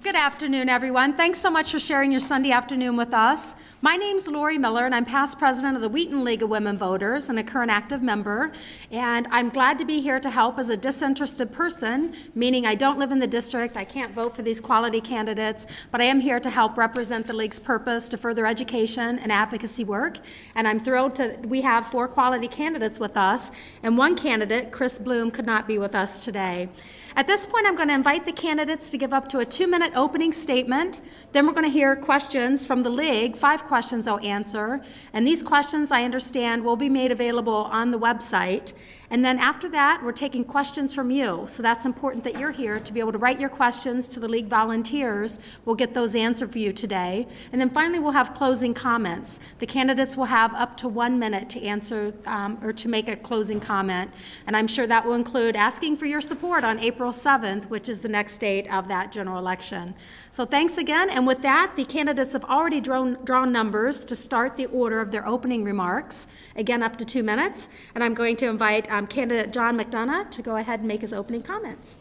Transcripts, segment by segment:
Good afternoon, everyone. Thanks so much for sharing your Sunday afternoon with us. My name's Lori Miller, and I'm past president of the Wheaton League of Women Voters and a current active member. And I'm glad to be here to help as a disinterested person, meaning I don't live in the district, I can't vote for these quality candidates, but I am here to help represent the League's purpose to further education and advocacy work. And I'm thrilled we have 4 quality candidates with us, and one candidate, Chris Bloom, could not be with us today. At this point, I'm going to invite the candidates to give up to a 2-minute opening statement. Then we're going to hear questions from the League, 5 questions they'll answer. And these questions, I understand, will be made available on the website. And then after that, we're taking questions from you. So that's important that you're here to be able to write your questions to the League volunteers. We'll get those answered for you today. And then finally, we'll have closing comments. The candidates will have up to 1 minute to answer or to make a closing comment. And I'm sure that will include asking for your support on April 7th, which is the next date of that general election. So thanks again. And with that, the candidates have already drawn numbers to start the order of their opening remarks. Again, up to 2 minutes. And I'm going to invite candidate John McDonough to go ahead and make his opening comments.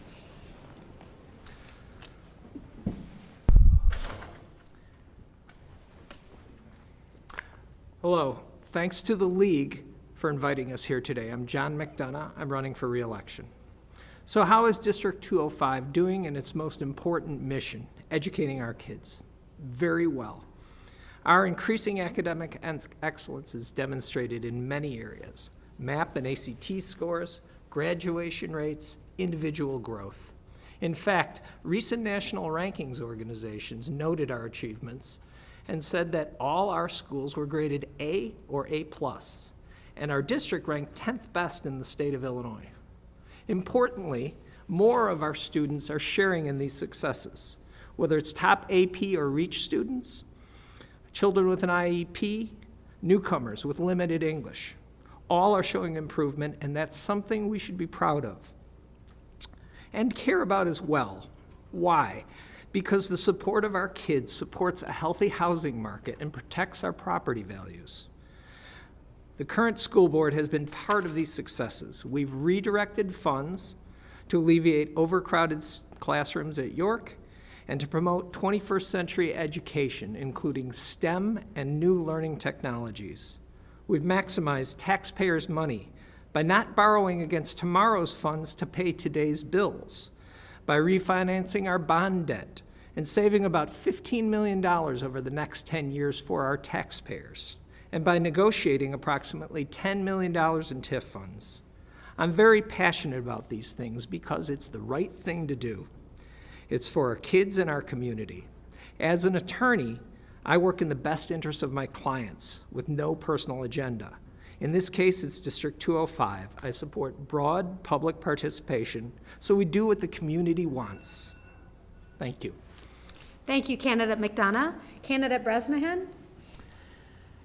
Hello. Thanks to the League for inviting us here today. I'm John McDonough. I'm running for re-election. So how is District 205 doing in its most important mission, educating our kids? Very well. Our increasing academic excellence is demonstrated in many areas: MAP and ACT scores, graduation rates, individual growth. In fact, recent national rankings organizations noted our achievements and said that all our schools were graded A or A+, and our district ranked 10th best in the state of Illinois. Importantly, more of our students are sharing in these successes, whether it's top AP or REACH students, children with an IEP, newcomers with limited English. All are showing improvement, and that's something we should be proud of and care about as well. Why? Because the support of our kids supports a healthy housing market and protects our property values. The current school board has been part of these successes. We've redirected funds to alleviate overcrowded classrooms at York and to promote 21st century education, including STEM and new learning technologies. We've maximized taxpayers' money by not borrowing against tomorrow's funds to pay today's bills, by refinancing our bond debt and saving about $15 million over the next 10 years for our taxpayers, and by negotiating approximately $10 million in TIF funds. I'm very passionate about these things because it's the right thing to do. It's for our kids and our community. As an attorney, I work in the best interest of my clients with no personal agenda. In this case, it's District 205. I support broad public participation, so we do what the community wants. Thank you. Thank you, candidate McDonough. Candidate Bresnahan.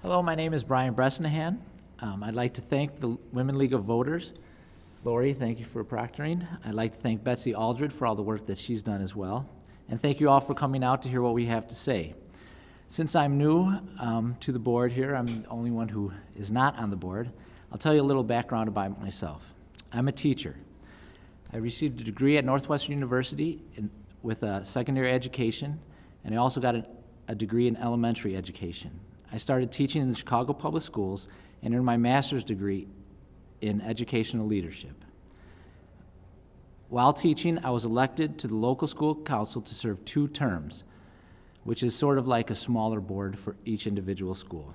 Hello, my name is Brian Bresnahan. I'd like to thank the Women League of Voters. Lori, thank you for proctoring. I'd like to thank Betsy Aldred for all the work that she's done as well. And thank you all for coming out to hear what we have to say. Since I'm new to the board here, I'm the only one who is not on the board, I'll tell you a little background about myself. I'm a teacher. I received a degree at Northwestern University with a secondary education, and I also got a degree in elementary education. I started teaching in the Chicago Public Schools and earned my master's degree in educational leadership. While teaching, I was elected to the local school council to serve 2 terms, which is sort of like a smaller board for each individual school.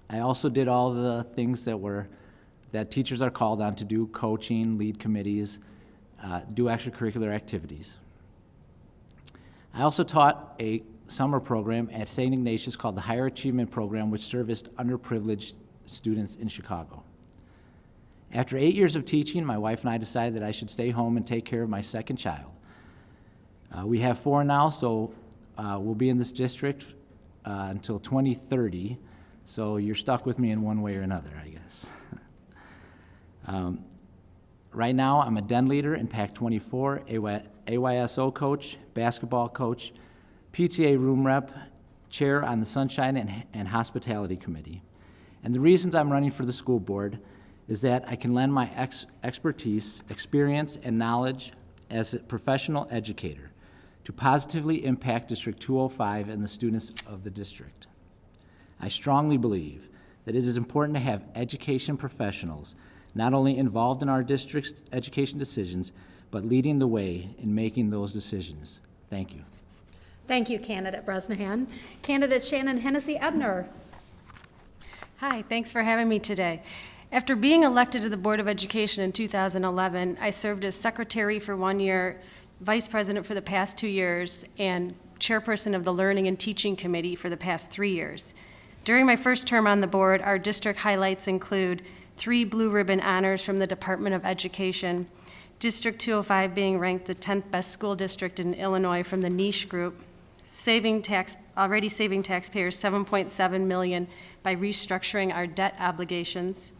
I also did all the things that teachers are called on to do: coaching, lead committees, do extracurricular activities. I also taught a summer program at St. Ignatius called the Higher Achievement Program, which serviced underprivileged students in Chicago. After 8 years of teaching, my wife and I decided that I should stay home and take care of my second child. We have 4 now, so we'll be in this district until 2030, so you're stuck with me in one way or another, I guess. Right now, I'm a den leader in PAC-24, AYSO coach, basketball coach, PTA room rep, chair on the Sunshine and Hospitality Committee. And the reasons I'm running for the school board is that I can lend my expertise, experience, and knowledge as a professional educator to positively impact District 205 and the students of the district. I strongly believe that it is important to have education professionals not only involved in our district's education decisions, but leading the way in making those decisions. Thank you. Thank you, Candidate Bresnahan. Candidate Shannon Hennessy Ebner. Hi, thanks for having me today. After being elected to the Board of Education in 2011, I served as secretary for 1 year, vice president for the past 2 years, and chairperson of the Learning and Teaching Committee for the past 3 years. During my first term on the board, our district highlights include 3 blue ribbon honors from the Department of Education, District 205 being ranked the 10th best school district in Illinois from the Niche Group, already saving taxpayers $7.7 million by restructuring our debt obligations,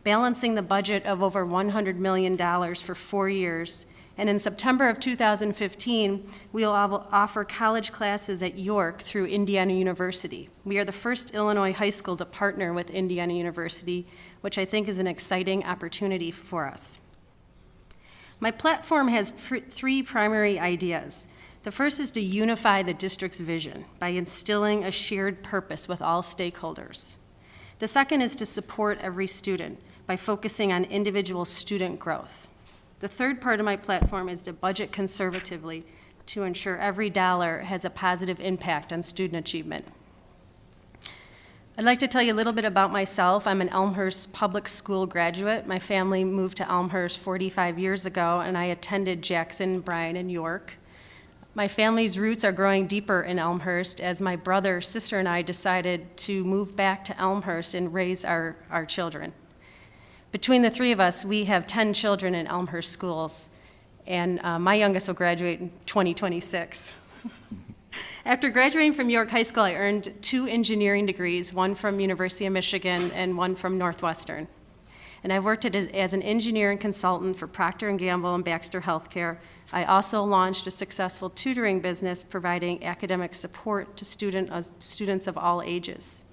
balancing the budget of over $100 million for 4 years, and in September of 2015, we will offer college classes at York through Indiana University. We are the first Illinois high school to partner with Indiana University, which I think is an exciting opportunity for us. My platform has 3 primary ideas. The first is to unify the district's vision by instilling a shared purpose with all stakeholders. The second is to support every student by focusing on individual student growth. The third part of my platform is to budget conservatively to ensure every dollar has a positive impact on student achievement. I'd like to tell you a little bit about myself. I'm an Elmhurst public school graduate. My family moved to Elmhurst 45 years ago, and I attended Jackson, Bryan, and York. My family's roots are growing deeper in Elmhurst as my brother, sister, and I decided to move back to Elmhurst and raise our children. Between the 3 of us, we have 10 children in Elmhurst schools, and my youngest will graduate in 2026. After graduating from York High School, I earned 2 engineering degrees, one from University of Michigan and one from Northwestern. And I worked as an engineering consultant for Procter & Gamble and Baxter Healthcare. I also launched a successful tutoring business providing academic support to students of all ages.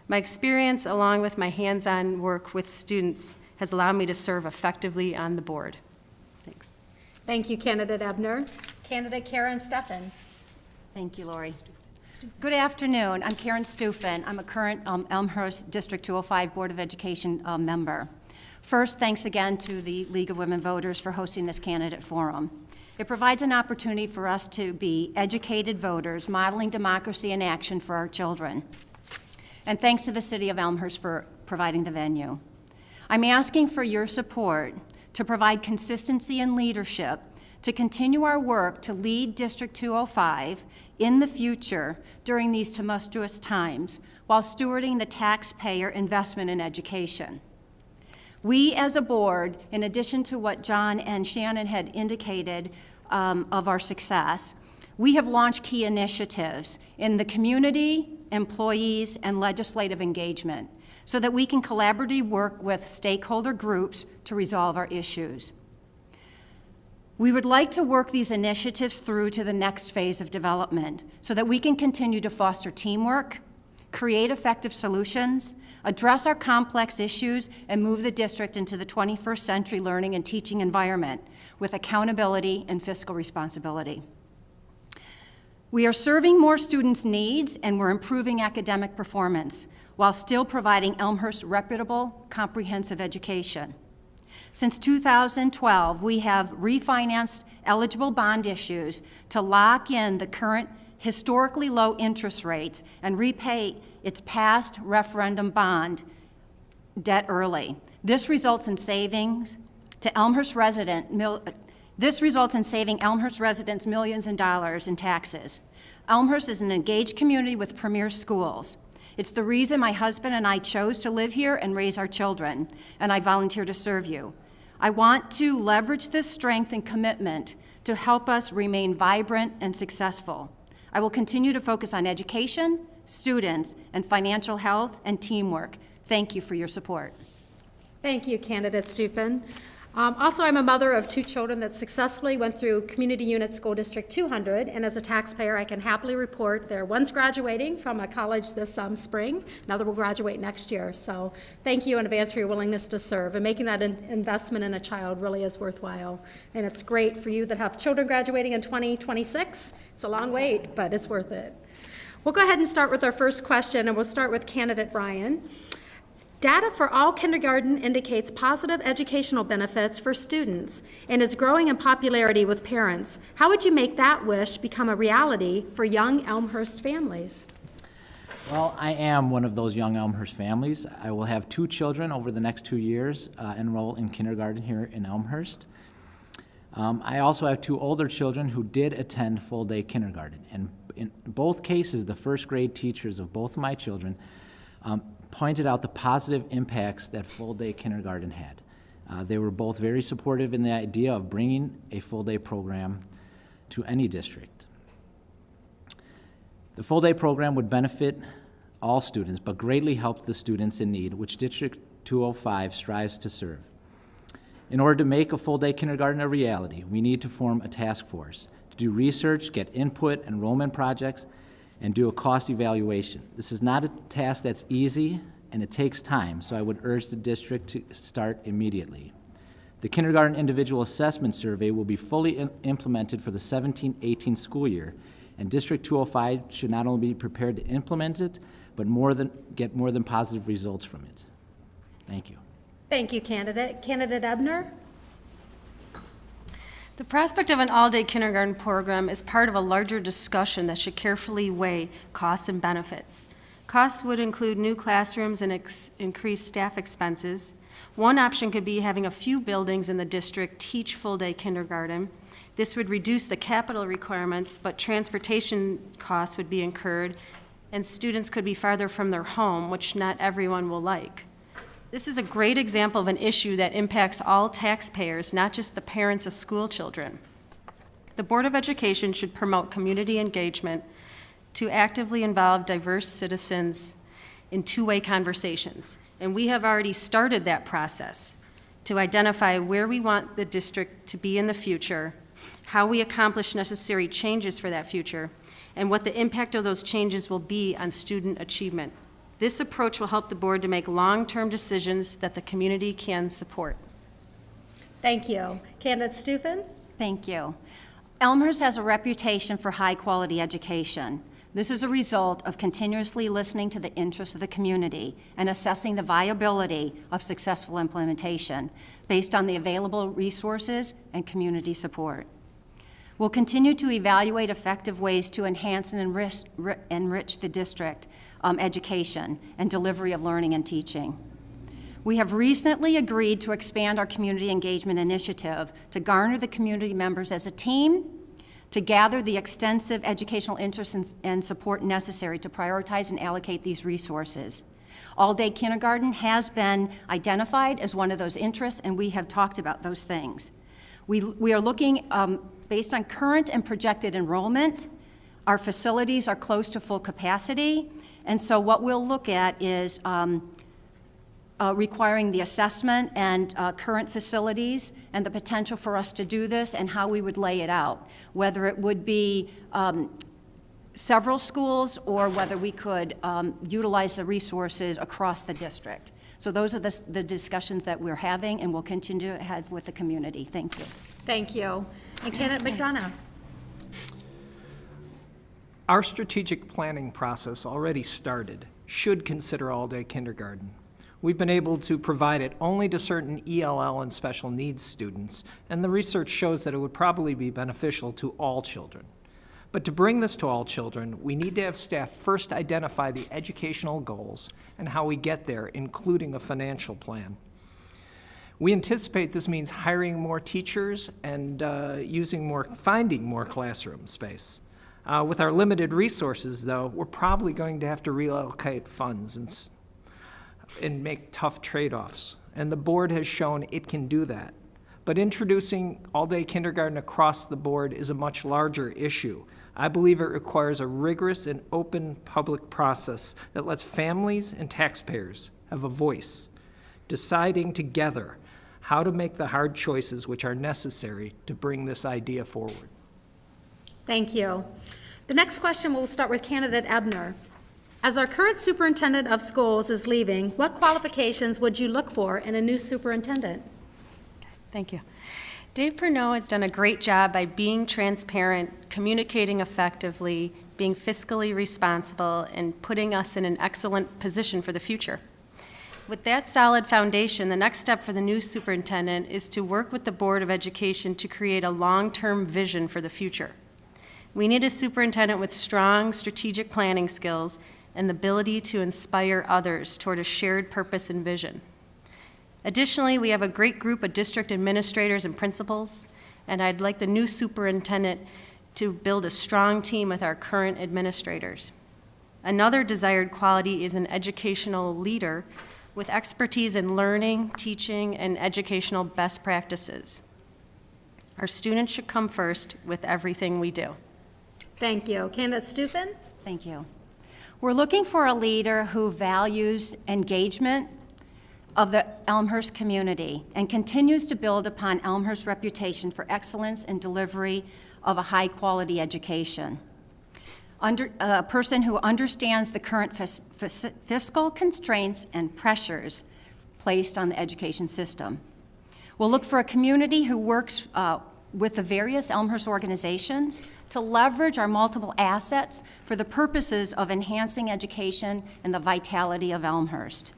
My experience, along with my hands-on work with students, has allowed me to serve effectively on the board. Thanks. Thank you, Candidate Ebner. Candidate Karen Steffen. Thank you, Lori. Good afternoon. I'm Karen Stufen. I'm a current Elmhurst District 205 Board of Education member. First, thanks again to the League of Women Voters for hosting this candidate forum. It provides an opportunity for us to be educated voters, modeling democracy in action for our children. And thanks to the City of Elmhurst for providing the venue. I'm asking for your support to provide consistency and leadership to continue our work to lead District 205 in the future during these tumultuous times while stewarding the taxpayer investment in education. We as a board, in addition to what John and Shannon had indicated of our success, we have launched key initiatives in the community, employees, and legislative engagement so that we can collaboratively work with stakeholder groups to resolve our issues. We would like to work these initiatives through to the next phase of development so that we can continue to foster teamwork, create effective solutions, address our complex issues, and move the district into the 21st century learning and teaching environment with accountability and fiscal responsibility. We are serving more students' needs and we're improving academic performance while still providing Elmhurst reputable, comprehensive education. Since 2012, we have refinanced eligible bond issues to lock in the current historically low interest rates and repay its past referendum bond debt early. This results in savings to Elmhurst residents millions in dollars in taxes. Elmhurst is an engaged community with premier schools. It's the reason my husband and I chose to live here and raise our children, and I volunteer to serve you. I want to leverage this strength and commitment to help us remain vibrant and successful. I will continue to focus on education, students, and financial health and teamwork. Thank you for your support. Thank you, Candidate Stufen. Also, I'm a mother of 2 children that successfully went through Community Unit School District 200, and as a taxpayer, I can happily report one's graduating from a college this spring, another will graduate next year. So thank you in advance for your willingness to serve, and making that investment in a child really is worthwhile. And it's great for you that have children graduating in 2026. It's a long wait, but it's worth it. We'll go ahead and start with our first question, and we'll start with candidate Brian. Data for all kindergarten indicates positive educational benefits for students and is growing in popularity with parents. How would you make that wish become a reality for young Elmhurst families? Well, I am one of those young Elmhurst families. I will have 2 children over the next 2 years enroll in kindergarten here in Elmhurst. I also have 2 older children who did attend full-day kindergarten. And in both cases, the first grade teachers of both of my children pointed out the positive impacts that full-day kindergarten had. They were both very supportive in the idea of bringing a full-day program to any district. The full-day program would benefit all students, but greatly help the students in need, which District 205 strives to serve. In order to make a full-day kindergarten a reality, we need to form a task force to do research, get input, enrollment projects, and do a cost evaluation. This is not a task that's easy, and it takes time, so I would urge the district to start immediately. The kindergarten individual assessment survey will be fully implemented for the 17-18 school year, and District 205 should not only be prepared to implement it, but get more than positive results from it. Thank you. Thank you, candidate. Candidate Ebner? The prospect of an all-day kindergarten program is part of a larger discussion that should carefully weigh costs and benefits. Costs would include new classrooms and increased staff expenses. One option could be having a few buildings in the district teach full-day kindergarten. This would reduce the capital requirements, but transportation costs would be incurred, and students could be farther from their home, which not everyone will like. This is a great example of an issue that impacts all taxpayers, not just the parents of school children. The Board of Education should promote community engagement to actively involve diverse citizens in two-way conversations. And we have already started that process to identify where we want the district to be in the future, how we accomplish necessary changes for that future, and what the impact of those changes will be on student achievement. This approach will help the board to make long-term decisions that the community can support. Thank you. Candidate Stufen? Thank you. Elmhurst has a reputation for high-quality education. This is a result of continuously listening to the interests of the community and assessing the viability of successful implementation based on the available resources and community support. We'll continue to evaluate effective ways to enhance and enrich the district education and delivery of learning and teaching. We have recently agreed to expand our community engagement initiative to garner the community members as a team to gather the extensive educational interest and support necessary to prioritize and allocate these resources. All-day kindergarten has been identified as one of those interests, and we have talked about those things. We are looking, based on current and projected enrollment, our facilities are close to full capacity, and so what we'll look at is requiring the assessment and current facilities and the potential for us to do this and how we would lay it out, whether it would be several schools or whether we could utilize the resources across the district. So those are the discussions that we're having and we'll continue to have with the community. Thank you. Thank you. And candidate McDonough? Our strategic planning process already started, should consider all-day kindergarten. We've been able to provide it only to certain ELL and special needs students, and the research shows that it would probably be beneficial to all children. But to bring this to all children, we need to have staff first identify the educational goals and how we get there, including a financial plan. We anticipate this means hiring more teachers and finding more classroom space. With our limited resources, though, we're probably going to have to relocate funds and make tough trade-offs. And the board has shown it can do that. But introducing all-day kindergarten across the board is a much larger issue. I believe it requires a rigorous and open public process that lets families and taxpayers have a voice, deciding together how to make the hard choices which are necessary to bring this idea forward. Thank you. The next question will start with candidate Ebner. As our current superintendent of schools is leaving, what qualifications would you look for in a new superintendent? Thank you. Dave Pernod has done a great job by being transparent, communicating effectively, being fiscally responsible, and putting us in an excellent position for the future. With that solid foundation, the next step for the new superintendent is to work with the Board of Education to create a long-term vision for the future. We need a superintendent with strong strategic planning skills and the ability to inspire others toward a shared purpose and vision. Additionally, we have a great group of district administrators and principals, and I'd like the new superintendent to build a strong team with our current administrators. Another desired quality is an educational leader with expertise in learning, teaching, and educational best practices. Our students should come first with everything we do. Thank you. Candidate Stufen? Thank you. We're looking for a leader who values engagement of the Elmhurst community and continues to build upon Elmhurst's reputation for excellence in delivery of a high-quality education. A person who understands the current fiscal constraints and pressures placed on the education system. We'll look for a community who works with the various Elmhurst organizations to leverage our multiple assets for the purposes of enhancing education and the vitality of Elmhurst.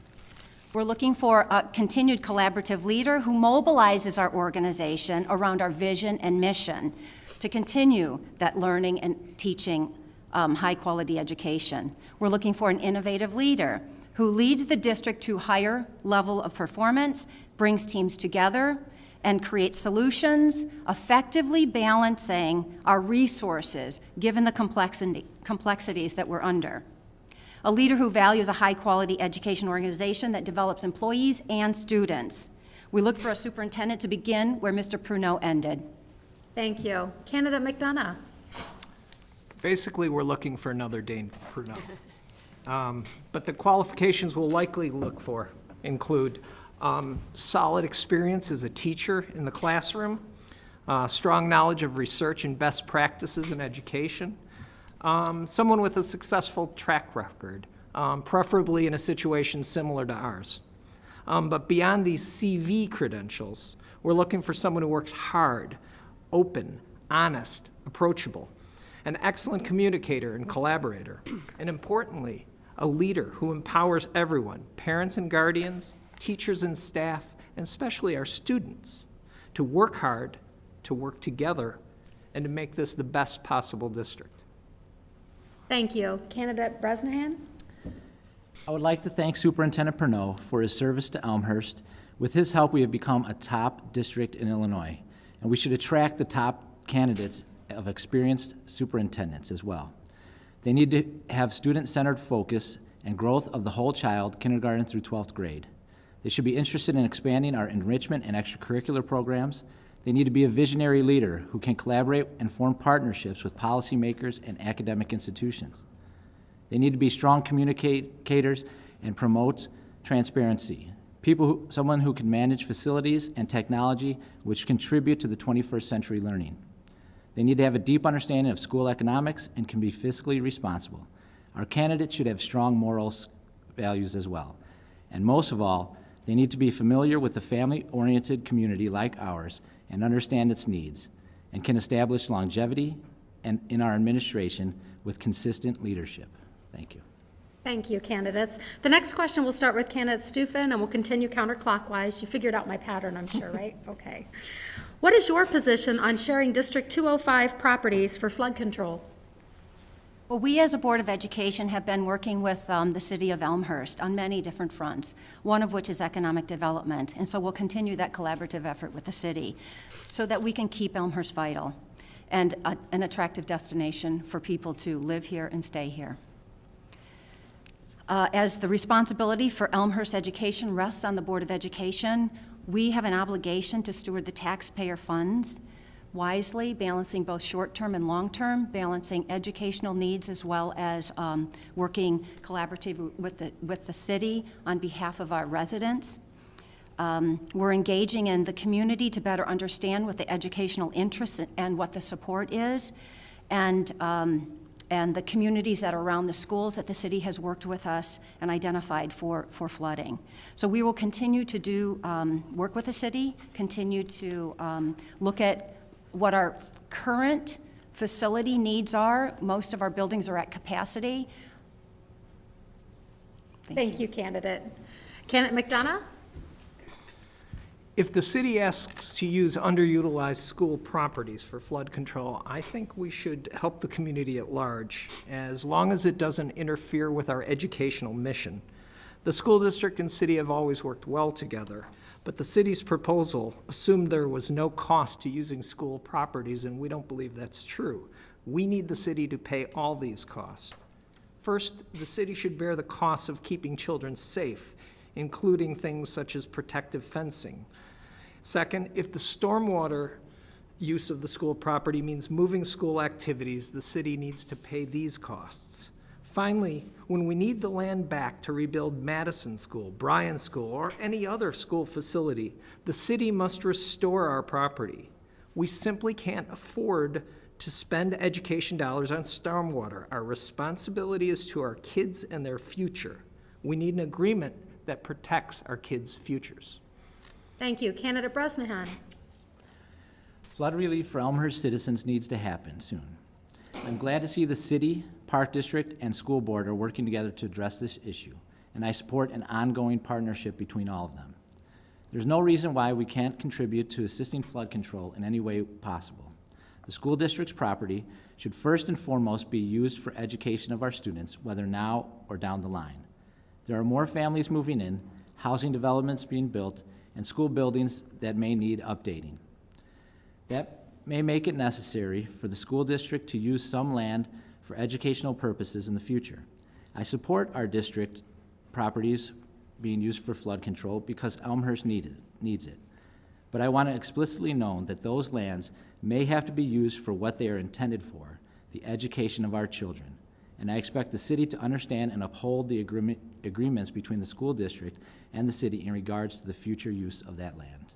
We're looking for a continued collaborative leader who mobilizes our organization around our vision and mission to continue that learning and teaching high-quality education. We're looking for an innovative leader who leads the district to higher level of performance, brings teams together, and creates solutions, effectively balancing our resources given the complexities that we're under. A leader who values a high-quality education organization that develops employees and students. We look for a superintendent to begin where Mr. Pruneau ended. Thank you. Candidate McDonough? Basically, we're looking for another Dane Pruneau. But the qualifications we'll likely look for include solid experience as a teacher in the classroom, strong knowledge of research and best practices in education, someone with a successful track record, preferably in a situation similar to ours. But beyond these CV credentials, we're looking for someone who works hard, open, honest, approachable, an excellent communicator and collaborator, and importantly, a leader who empowers everyone, parents and guardians, teachers and staff, and especially our students, to work hard, to work together, and to make this the best possible district. Thank you. Candidate Bresnahan? I would like to thank Superintendent Pernod for his service to Elmhurst. With his help, we have become a top district in Illinois, and we should attract the top candidates of experienced superintendents as well. They need to have student-centered focus and growth of the whole child, kindergarten through 12th grade. They should be interested in expanding our enrichment and extracurricular programs. They need to be a visionary leader who can collaborate and form partnerships with policymakers and academic institutions. They need to be strong communicators and promote transparency. Someone who can manage facilities and technology which contribute to the 21st century learning. They need to have a deep understanding of school economics and can be fiscally responsible. Our candidates should have strong moral values as well. And most of all, they need to be familiar with a family-oriented community like ours and understand its needs, and can establish longevity in our administration with consistent leadership. Thank you. Thank you, candidates. The next question will start with candidate Stufen, and we'll continue counterclockwise. You figured out my pattern, I'm sure, right? Okay. What is your position on sharing District 205 properties for flood control? Well, we as a Board of Education have been working with the city of Elmhurst on many different fronts, one of which is economic development. And so we'll continue that collaborative effort with the city so that we can keep Elmhurst vital and an attractive destination for people to live here and stay here. As the responsibility for Elmhurst education rests on the Board of Education, we have an obligation to steward the taxpayer funds wisely, balancing both short-term and long-term, balancing educational needs as well as working collaboratively with the city on behalf of our residents. We're engaging in the community to better understand what the educational interest and what the support is, and the communities that are around the schools that the city has worked with us and identified for flooding. So we will continue to do work with the city, continue to look at what our current facility needs are. Most of our buildings are at capacity. Thank you, candidate. Candidate McDonough? If the city asks to use underutilized school properties for flood control, I think we should help the community at large, as long as it doesn't interfere with our educational mission. The school district and city have always worked well together, but the city's proposal assumed there was no cost to using school properties, and we don't believe that's true. We need the city to pay all these costs. First, the city should bear the costs of keeping children safe, including things such as protective fencing. Second, if the stormwater use of the school property means moving school activities, the city needs to pay these costs. Finally, when we need the land back to rebuild Madison School, Bryan School, or any other school facility, the city must restore our property. We simply can't afford to spend education dollars on stormwater. Our responsibility is to our kids and their future. We need an agreement that protects our kids' futures. Thank you. Candidate Bresnahan? Flood relief for Elmhurst citizens needs to happen soon. I'm glad to see the city, park district, and school board are working together to address this issue, and I support an ongoing partnership between all of them. There's no reason why we can't contribute to assisting flood control in any way possible. The school district's property should first and foremost be used for education of our students, whether now or down the line. There are more families moving in, housing developments being built, and school buildings that may need updating. That may make it necessary for the school district to use some land for educational purposes in the future. I support our district properties being used for flood control because Elmhurst needs it. But I want to explicitly know that those lands may have to be used for what they are intended for, the education of our children. And I expect the city to understand and uphold the agreements between the school district and the city in regards to the future use of that land.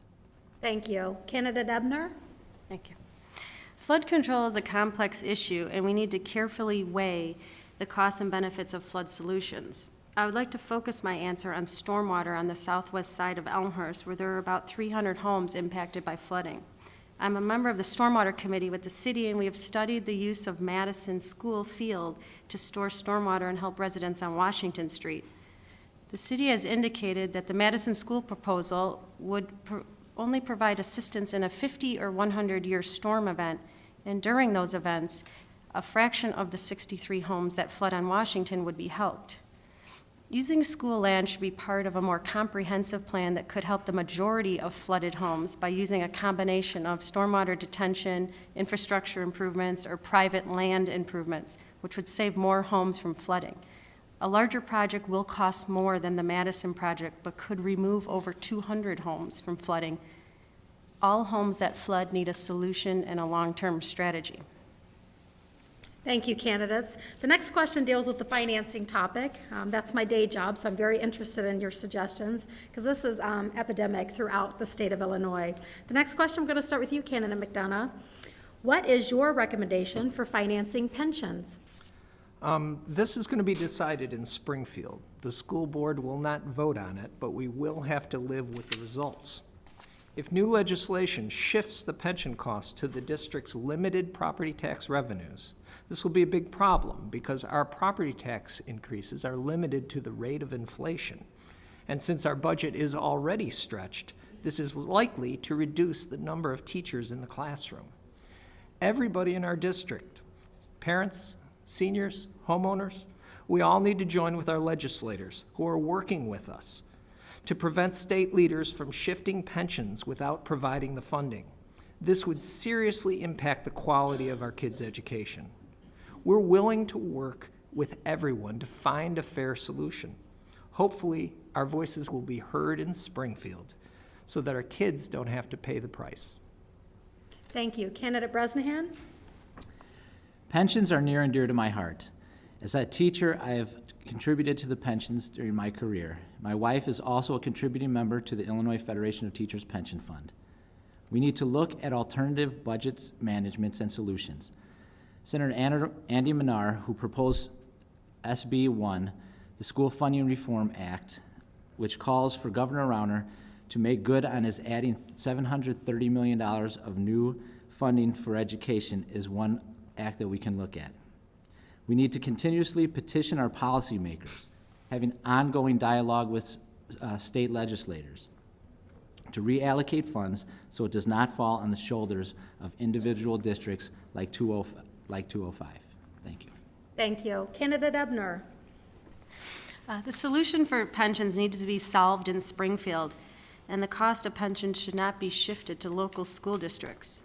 Thank you. Candidate Ebner? Thank you. Flood control is a complex issue, and we need to carefully weigh the costs and benefits of flood solutions. I would like to focus my answer on stormwater on the southwest side of Elmhurst, where there are about 300 homes impacted by flooding. I'm a member of the Stormwater Committee with the city, and we have studied the use of Madison School Field to store stormwater and help residents on Washington Street. The city has indicated that the Madison School proposal would only provide assistance in a 50 or 100-year storm event, and during those events, a fraction of the 63 homes that flood on Washington would be helped. Using school land should be part of a more comprehensive plan that could help the majority of flooded homes by using a combination of stormwater detention, infrastructure improvements, or private land improvements, which would save more homes from flooding. A larger project will cost more than the Madison project, but could remove over 200 homes from flooding. All homes that flood need a solution and a long-term strategy. Thank you, candidates. The next question deals with the financing topic. That's my day job, so I'm very interested in your suggestions because this is epidemic throughout the state of Illinois. The next question, I'm going to start with you, Candidate McDonough. What is your recommendation for financing pensions? This is going to be decided in Springfield. The school board will not vote on it, but we will have to live with the results. If new legislation shifts the pension cost to the district's limited property tax revenues, this will be a big problem because our property tax increases are limited to the rate of inflation. And since our budget is already stretched, this is likely to reduce the number of teachers in the classroom. Everybody in our district, parents, seniors, homeowners, we all need to join with our legislators who are working with us to prevent state leaders from shifting pensions without providing the funding. This would seriously impact the quality of our kids' education. We're willing to work with everyone to find a fair solution. Hopefully, our voices will be heard in Springfield so that our kids don't have to pay the price. Thank you. Candidate Bresnahan? Pensions are near and dear to my heart. As a teacher, I have contributed to the pensions during my career. My wife is also a contributing member to the Illinois Federation of Teachers Pension Fund. We need to look at alternative budgets, managements, and solutions. Senator Andy Minar, who proposed SB 1, the School Funding Reform Act, which calls for Governor Rauner to make good on his adding $730 million of new funding for education, is one act that we can look at. We need to continuously petition our policymakers, having ongoing dialogue with state legislators to reallocate funds so it does not fall on the shoulders of individual districts like 205. Thank you. Thank you. Candidate Ebner. The solution for pensions needs to be solved in Springfield, and the cost of pensions should not be shifted to local school districts.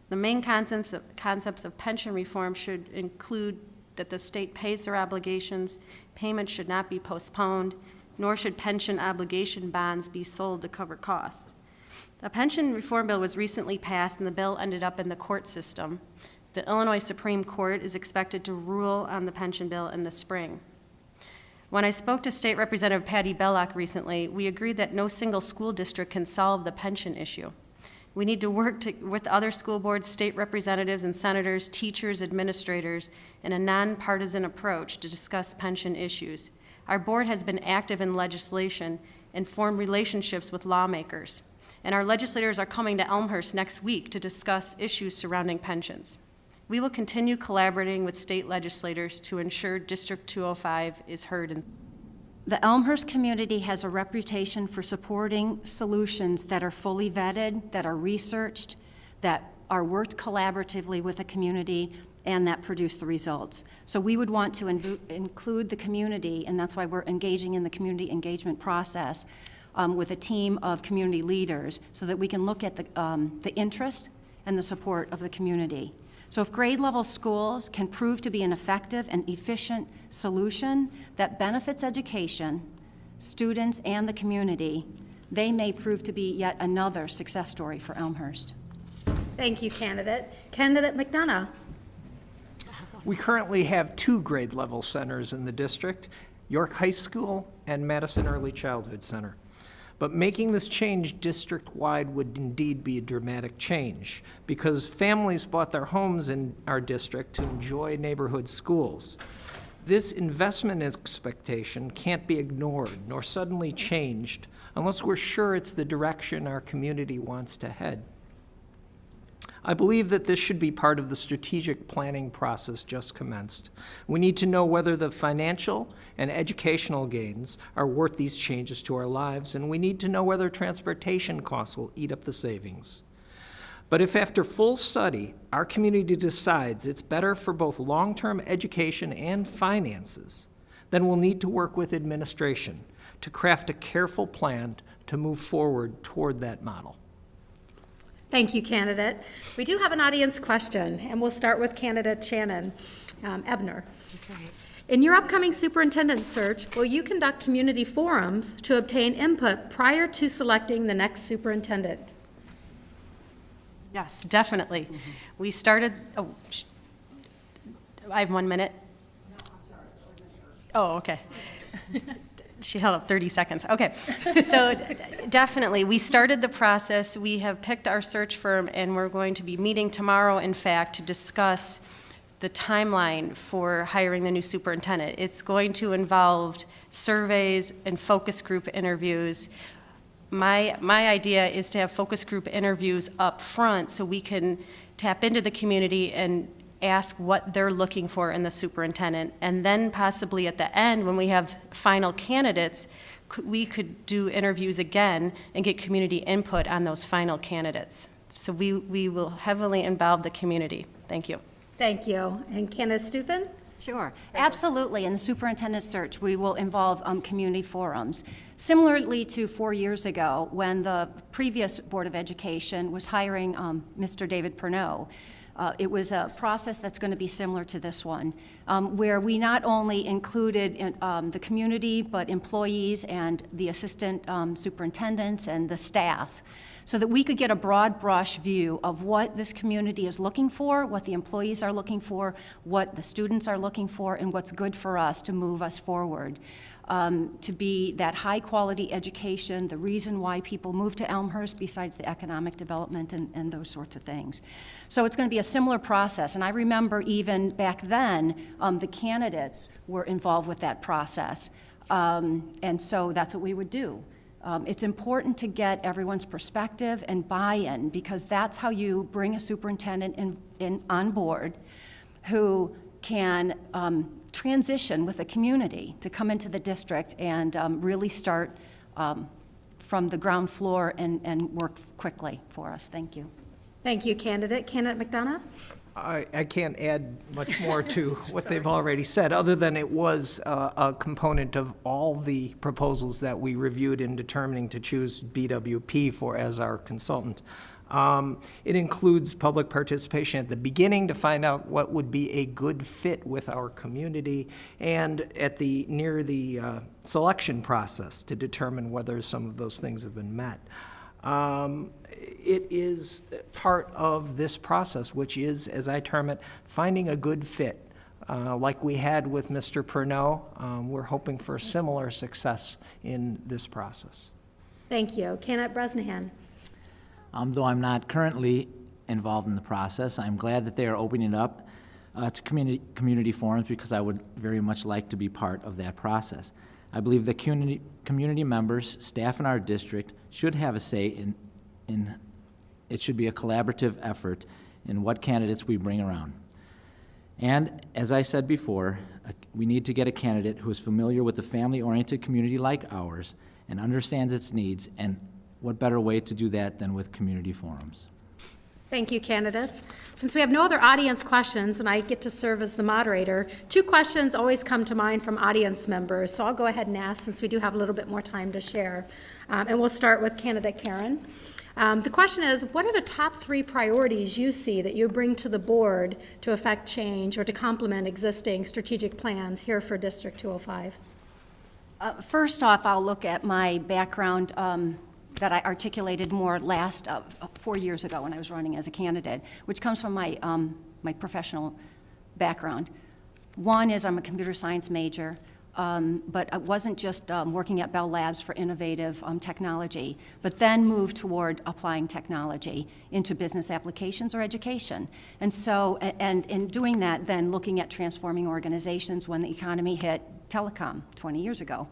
The main concepts of pension reform should include that the state pays their obligations, payments should not be postponed, nor should pension obligation bonds be sold to cover costs. A pension reform bill was recently passed, and the bill ended up in the court system. The Illinois Supreme Court is expected to rule on the pension bill in the spring. When I spoke to State Representative Patty Bellock recently, we agreed that no single school district can solve the pension issue. We need to work with other school boards, state representatives and senators, teachers, administrators, in a nonpartisan approach to discuss pension issues. Our board has been active in legislation and formed relationships with lawmakers. And our legislators are coming to Elmhurst next week to discuss issues surrounding pensions. We will continue collaborating with state legislators to ensure District 205 is heard. The Elmhurst community has a reputation for supporting solutions that are fully vetted, that are researched, that are worked collaboratively with the community, and that produce the results. So we would want to include the community, and that's why we're engaging in the community engagement process with a team of community leaders so that we can look at the interest and the support of the community. So if grade level schools can prove to be an effective and efficient solution that benefits education, students, and the community, they may prove to be yet another success story for Elmhurst. Thank you, candidate. Candidate McDonough. We currently have 2 grade level centers in the district, York High School and Madison Early Childhood Center. But making this change district-wide would indeed be a dramatic change because families bought their homes in our district to enjoy neighborhood schools. This investment expectation can't be ignored nor suddenly changed unless we're sure it's the direction our community wants to head. I believe that this should be part of the strategic planning process just commenced. We need to know whether the financial and educational gains are worth these changes to our lives, and we need to know whether transportation costs will eat up the savings. But if after full study, our community decides it's better for both long-term education and finances, then we'll need to work with administration to craft a careful plan to move forward toward that model. Thank you, candidate. We do have an audience question, and we'll start with candidate Shannon Ebner. Okay. In your upcoming superintendent search, will you conduct community forums to obtain input prior to selecting the next superintendent? Yes, definitely. We started, I have 1 minute. No, I'm sorry. Oh, okay. She held up 30 seconds. Okay. So definitely, we started the process. We have picked our search firm, and we're going to be meeting tomorrow, in fact, to discuss the timeline for hiring the new superintendent. It's going to involve surveys and focus group interviews. My idea is to have focus group interviews up front so we can tap into the community and ask what they're looking for in the superintendent. And then possibly at the end, when we have final candidates, we could do interviews again and get community input on those final candidates. So we will heavily involve the community. Thank you. Thank you. And candidate Stufen? Sure, absolutely. In the superintendent search, we will involve community forums. Similarly to 4 years ago, when the previous Board of Education was hiring Mr. David Pernot, it was a process that's going to be similar to this one, where we not only included the community, but employees and the assistant superintendents and the staff, so that we could get a broad brush view of what this community is looking for, what the employees are looking for, what the students are looking for, and what's good for us to move us forward. To be that high-quality education, the reason why people move to Elmhurst besides the economic development and those sorts of things. So it's going to be a similar process, and I remember even back then, the candidates were involved with that process, and so that's what we would do. It's important to get everyone's perspective and buy-in, because that's how you bring a superintendent on board who can transition with the community to come into the district and really start from the ground floor and work quickly for us. Thank you. Thank you, candidate. Candidate McDonough? I can't add much more to what they've already said, other than it was a component of all the proposals that we reviewed in determining to choose BWP for as our consultant. It includes public participation at the beginning to find out what would be a good fit with our community, and at near the selection process to determine whether some of those things have been met. It is part of this process, which is, as I term it, finding a good fit. Like we had with Mr. Pernod, we're hoping for similar success in this process. Thank you. Candidate Bresnahan? Though I'm not currently involved in the process, I'm glad that they are opening it up to community forums, because I would very much like to be part of that process. I believe that community members, staff in our district, should have a say in it should be a collaborative effort in what candidates we bring around. And as I said before, we need to get a candidate who is familiar with a family-oriented community like ours and understands its needs, and what better way to do that than with community forums? Thank you, candidates. Since we have no other audience questions and I get to serve as the moderator, 2 questions always come to mind from audience members, so I'll go ahead and ask since we do have a little bit more time to share. And we'll start with candidate Karen. The question is, what are the top 3 priorities you see that you bring to the board to affect change or to complement existing strategic plans here for District 205? First off, I'll look at my background that I articulated more last 4 years ago when I was running as a candidate, which comes from my, my professional background. One is I'm a computer science major, but I wasn't just working at Bell Labs for innovative technology, but then moved toward applying technology into business applications or education. And so, and in doing that, then looking at transforming organizations when the economy hit telecom 20 years ago.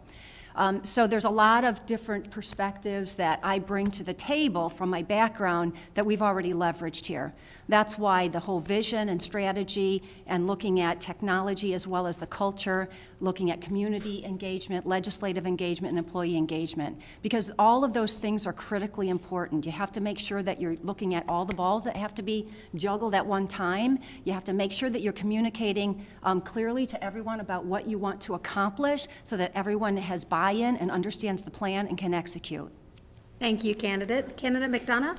So there's a lot of different perspectives that I bring to the table from my background that we've already leveraged here. That's why the whole vision and strategy and looking at technology as well as the culture, looking at community engagement, legislative engagement, and employee engagement, because all of those things are critically important. You have to make sure that you're looking at all the balls that have to be juggled at one time. You have to make sure that you're communicating clearly to everyone about what you want to accomplish so that everyone has buy-in and understands the plan and can execute. Thank you, candidate. Candidate McDonough?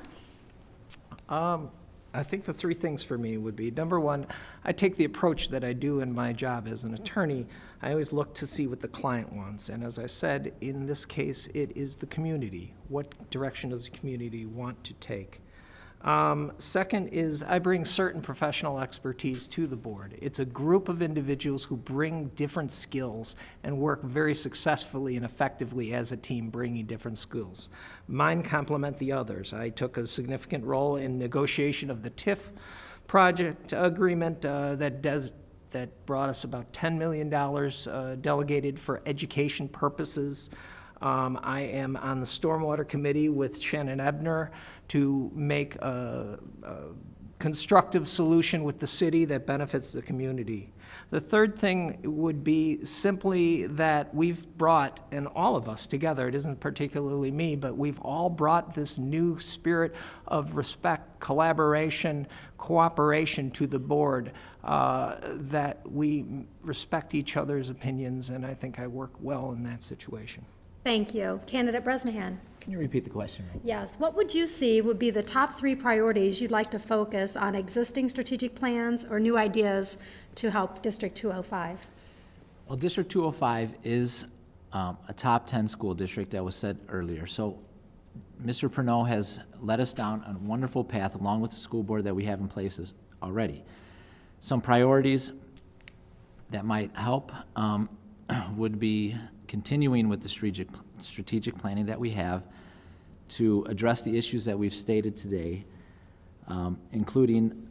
I think the 3 things for me would be, number 1, I take the approach that I do in my job as an attorney. I always look to see what the client wants. And as I said, in this case, it is the community. What direction does the community want to take? Second is I bring certain professional expertise to the board. It's a group of individuals who bring different skills and work very successfully and effectively as a team bringing different skills. Mine complement the others. I took a significant role in negotiation of the TIF project agreement that brought us about $10 million delegated for education purposes. I am on the Stormwater Committee with Shannon Ebner to make a constructive solution with the city that benefits the community. The third thing would be simply that we've brought, and all of us together, it isn't particularly me, but we've all brought this new spirit of respect, collaboration, cooperation to the board, that we respect each other's opinions, and I think I work well in that situation. Thank you. Candidate Bresnahan? Can you repeat the question? Yes. What would you see would be the top 3 priorities you'd like to focus on existing strategic plans or new ideas to help District 205? Well, District 205 is a top 10 school district that was said earlier. So Mr. Pernod has led us down a wonderful path along with the school board that we have in place already. Some priorities that might help would be continuing with the strategic planning that we have to address the issues that we've stated today, including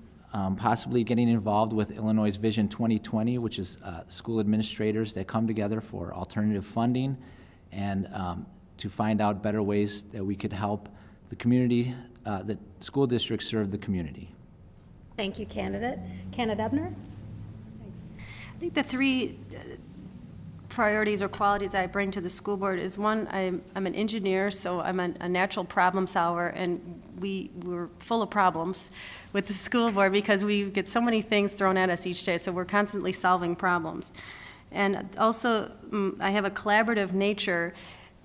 possibly getting involved with Illinois' Vision 2020, which is school administrators that come together for alternative funding and to find out better ways that we could help the community, the school districts serve the community. Thank you, candidate. Candidate Ebner? I think the three priorities or qualities I bring to the school board is, one, I'm an engineer, so I'm a natural problem solver, and we're full of problems with the school board because we get so many things thrown at us each day, so we're constantly solving problems. And also, I have a collaborative nature.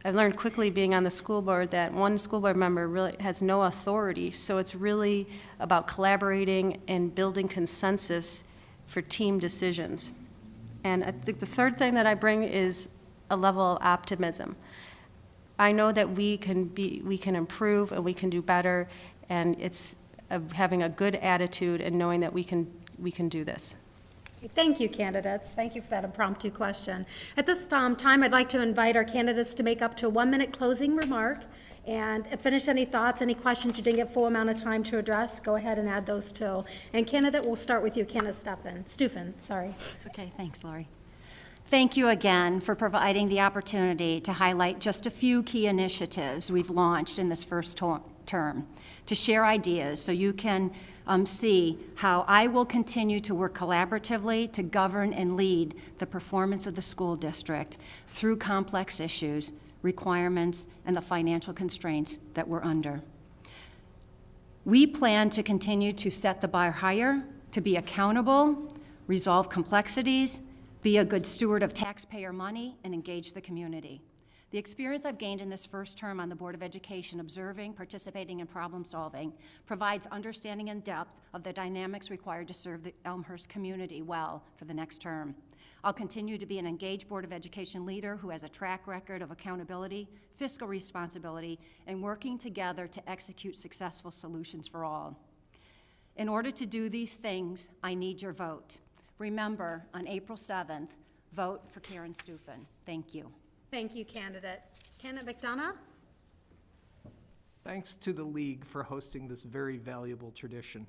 I've learned quickly being on the school board that one school board member really has no authority, so it's really about collaborating and building consensus for team decisions. And I think the third thing that I bring is a level of optimism. I know that we can improve and we can do better, and it's having a good attitude and knowing that we can do this. Thank you, candidates. Thank you for that impromptu question. At this time, I'd like to invite our candidates to make up to a 1-minute closing remark and finish any thoughts, any questions you didn't get full amount of time to address. Go ahead and add those too. And candidate, we'll start with you, candidate Stufen. Sorry. It's okay. Thanks, Lori. Thank you again for providing the opportunity to highlight just a few key initiatives we've launched in this first term, to share ideas so you can see how I will continue to work collaboratively to govern and lead the performance of the school district through complex issues, requirements, and the financial constraints that we're under. We plan to continue to set the bar higher, to be accountable, resolve complexities, be a good steward of taxpayer money, and engage the community. The experience I've gained in this first term on the Board of Education, observing, participating, and problem solving, provides understanding and depth of the dynamics required to serve the Elmhurst community well for the next term. I'll continue to be an engaged Board of Education leader who has a track record of accountability, fiscal responsibility, and working together to execute successful solutions for all. In order to do these things, I need your vote. Remember, on April 7th, vote for Karen Stufen. Thank you. Thank you, candidate. Candidate McDonough? Thanks to the League for hosting this very valuable tradition.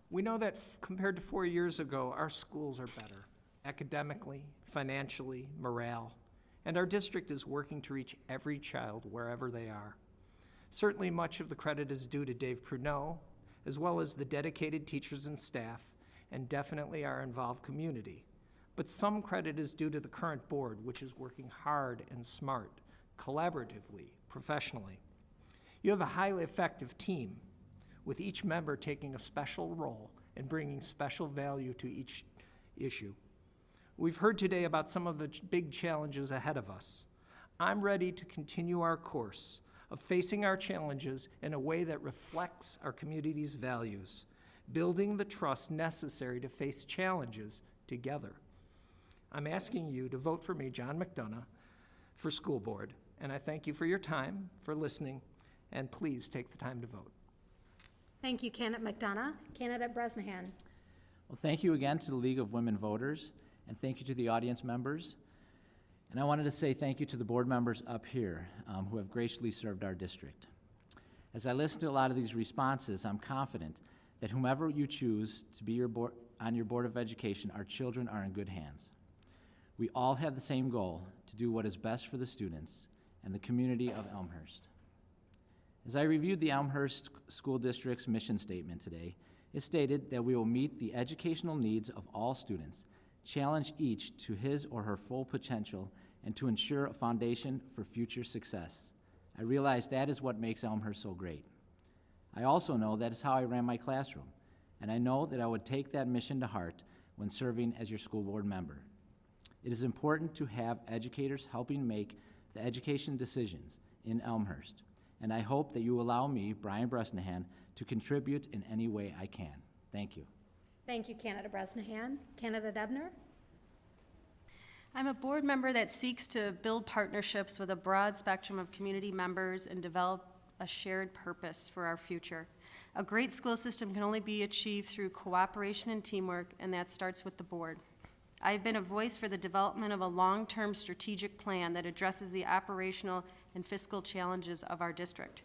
We know that compared to 4 years ago, our schools are better, academically, financially, morale, and our district is working to reach every child wherever they are. Certainly much of the credit is due to Dave Pruneau, as well as the dedicated teachers and staff, and definitely our involved community. But some credit is due to the current board, which is working hard and smart, collaboratively, professionally. You have a highly effective team, with each member taking a special role and bringing special value to each issue. We've heard today about some of the big challenges ahead of us. I'm ready to continue our course of facing our challenges in a way that reflects our community's values, building the trust necessary to face challenges together. I'm asking you to vote for me, John McDonough, for school board, and I thank you for your time, for listening, and please take the time to vote. Thank you, candidate McDonough. Candidate Bresnahan. Well, thank you again to the League of Women Voters, and thank you to the audience members. And I wanted to say thank you to the board members up here who have graciously served our district. As I listen to a lot of these responses, I'm confident that whomever you choose to be on your Board of Education, our children are in good hands. We all have the same goal, to do what is best for the students and the community of Elmhurst. As I reviewed the Elmhurst School District's mission statement today, it stated that we will meet the educational needs of all students, challenge each to his or her full potential, and to ensure a foundation for future success. I realize that is what makes Elmhurst so great. I also know that is how I ran my classroom, and I know that I would take that mission to heart when serving as your school board member. It is important to have educators helping make the education decisions in Elmhurst, and I hope that you allow me, Brian Bresnahan, to contribute in any way I can. Thank you. Thank you, candidate Bresnahan. Candidate Ebner? I'm a board member that seeks to build partnerships with a broad spectrum of community members and develop a shared purpose for our future. A great school system can only be achieved through cooperation and teamwork, and that starts with the board. I've been a voice for the development of a long-term strategic plan that addresses the operational and fiscal challenges of our district.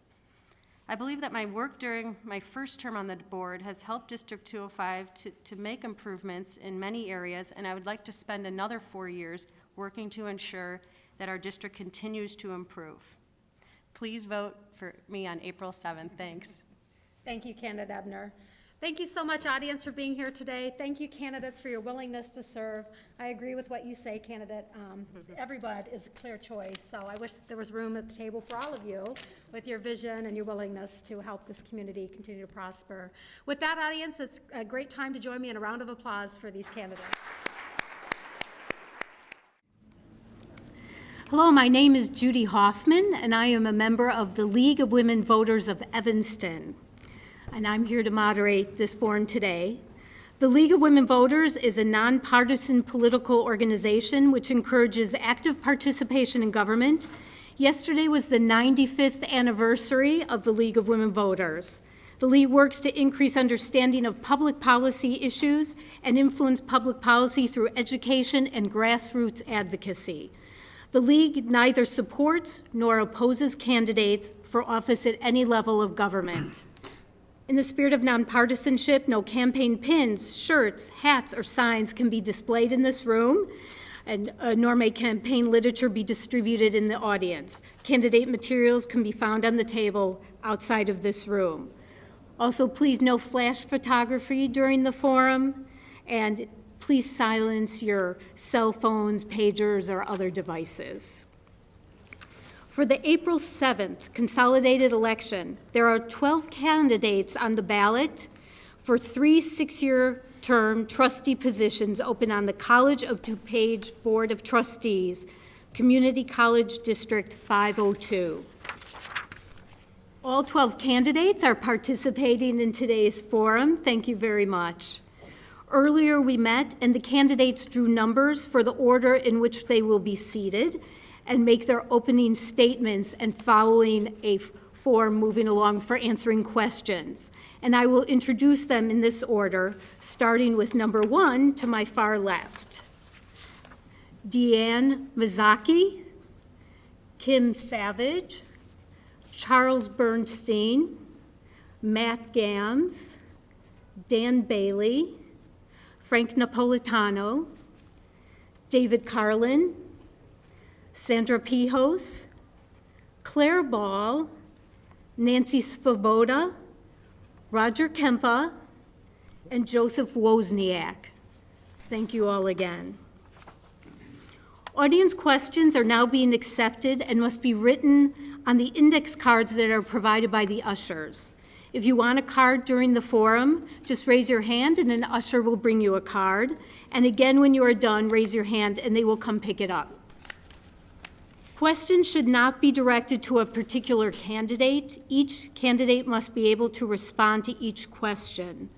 I believe that my work during my first term on the board has helped District 205 to make improvements in many areas, and I would like to spend another 4 years working to ensure that our district continues to improve. Please vote for me on April 7th. Thanks. Thank you, candidate Ebner. Thank you so much, audience, for being here today. Thank you, candidates, for your willingness to serve. I agree with what you say, candidate. Everybody is a clear choice, so I wish there was room at the table for all of you with your vision and your willingness to help this community continue to prosper. With that, audience, it's a great time to join me in a round of applause for these candidates. Hello, my name is Judy Hoffman, and I am a member of the League of Women Voters of Evanston, and I'm here to moderate this forum today. The League of Women Voters is a nonpartisan political organization which encourages active participation in government. Yesterday was the 95th anniversary of the League of Women Voters. The League works to increase understanding of public policy issues and influence public policy through education and grassroots advocacy. The League neither supports nor opposes candidates for office at any level of government. In the spirit of nonpartisanship, no campaign pins, shirts, hats, or signs can be displayed in this room, and nor may campaign literature be distributed in the audience. Candidate materials can be found on the table outside of this room. Also, please, no flash photography during the forum, and please silence your cell phones, pagers, or other devices. For the April 7th consolidated election, there are 12 candidates on the ballot for 3 6-year term trustee positions open on the College of DuPage Board of Trustees, Community College District 502. All 12 candidates are participating in today's forum. Thank you very much. Earlier we met and the candidates drew numbers for the order in which they will be seated and make their opening statements and following a form moving along for answering questions. And I will introduce them in this order, starting with number 1 to my far left. Deanne Mazzocchi, Kim Savage, Charles Bernstein, Matt Gams, Dan Bailey, Frank Napolitano, David Carlin, Sandra Pijos, Claire Ball, Nancy Svoboda, Roger Kempa, and Joseph Wozniak. Thank you all again. Audience questions are now being accepted and must be written on the index cards that are provided by the ushers. If you want a card during the forum, just raise your hand and an usher will bring you a card. And again, when you are done, raise your hand and they will come pick it up. Questions should not be directed to a particular candidate. Each candidate must be able to respond to each question.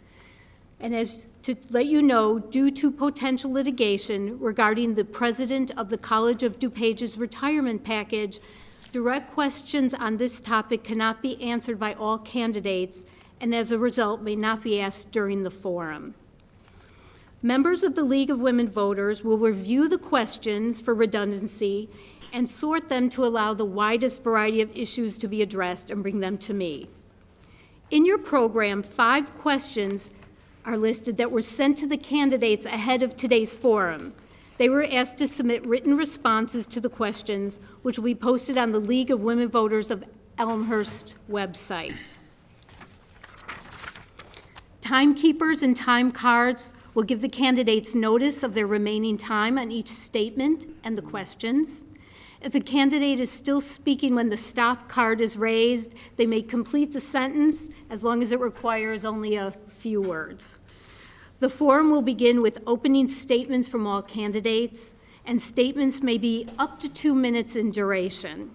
And as to let you know, due to potential litigation regarding the president of the College of DuPage's retirement package, direct questions on this topic cannot be answered by all candidates and as a result may not be asked during the forum. Members of the League of Women Voters will review the questions for redundancy and sort them to allow the widest variety of issues to be addressed and bring them to me. In your program, 5 questions are listed that were sent to the candidates ahead of today's forum. They were asked to submit written responses to the questions, which will be posted on the League of Women Voters of Elmhurst website. Timekeepers and time cards will give the candidates notice of their remaining time on each statement and the questions. If a candidate is still speaking when the stop card is raised, they may complete the sentence as long as it requires only a few words. The forum will begin with opening statements from all candidates, and statements may be up to 2 minutes in duration.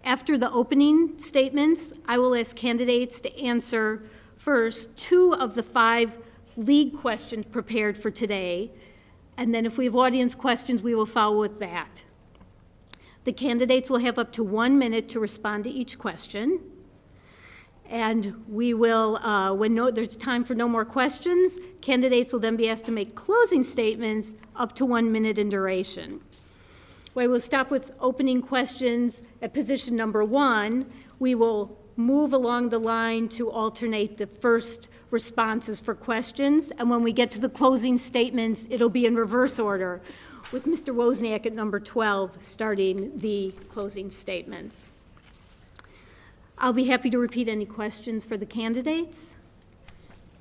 After the opening statements, I will ask candidates to answer first 2 of the 5 league questions prepared for today, and then if we have audience questions, we will follow with that. The candidates will have up to 1 minute to respond to each question. And we will, there's time for no more questions, candidates will then be asked to make closing statements up to 1 minute in duration. We will stop with opening questions at position number 1. We will move along the line to alternate the first responses for questions. And when we get to the closing statements, it'll be in reverse order, with Mr. Wozniak at number 12 starting the closing statements. I'll be happy to repeat any questions for the candidates.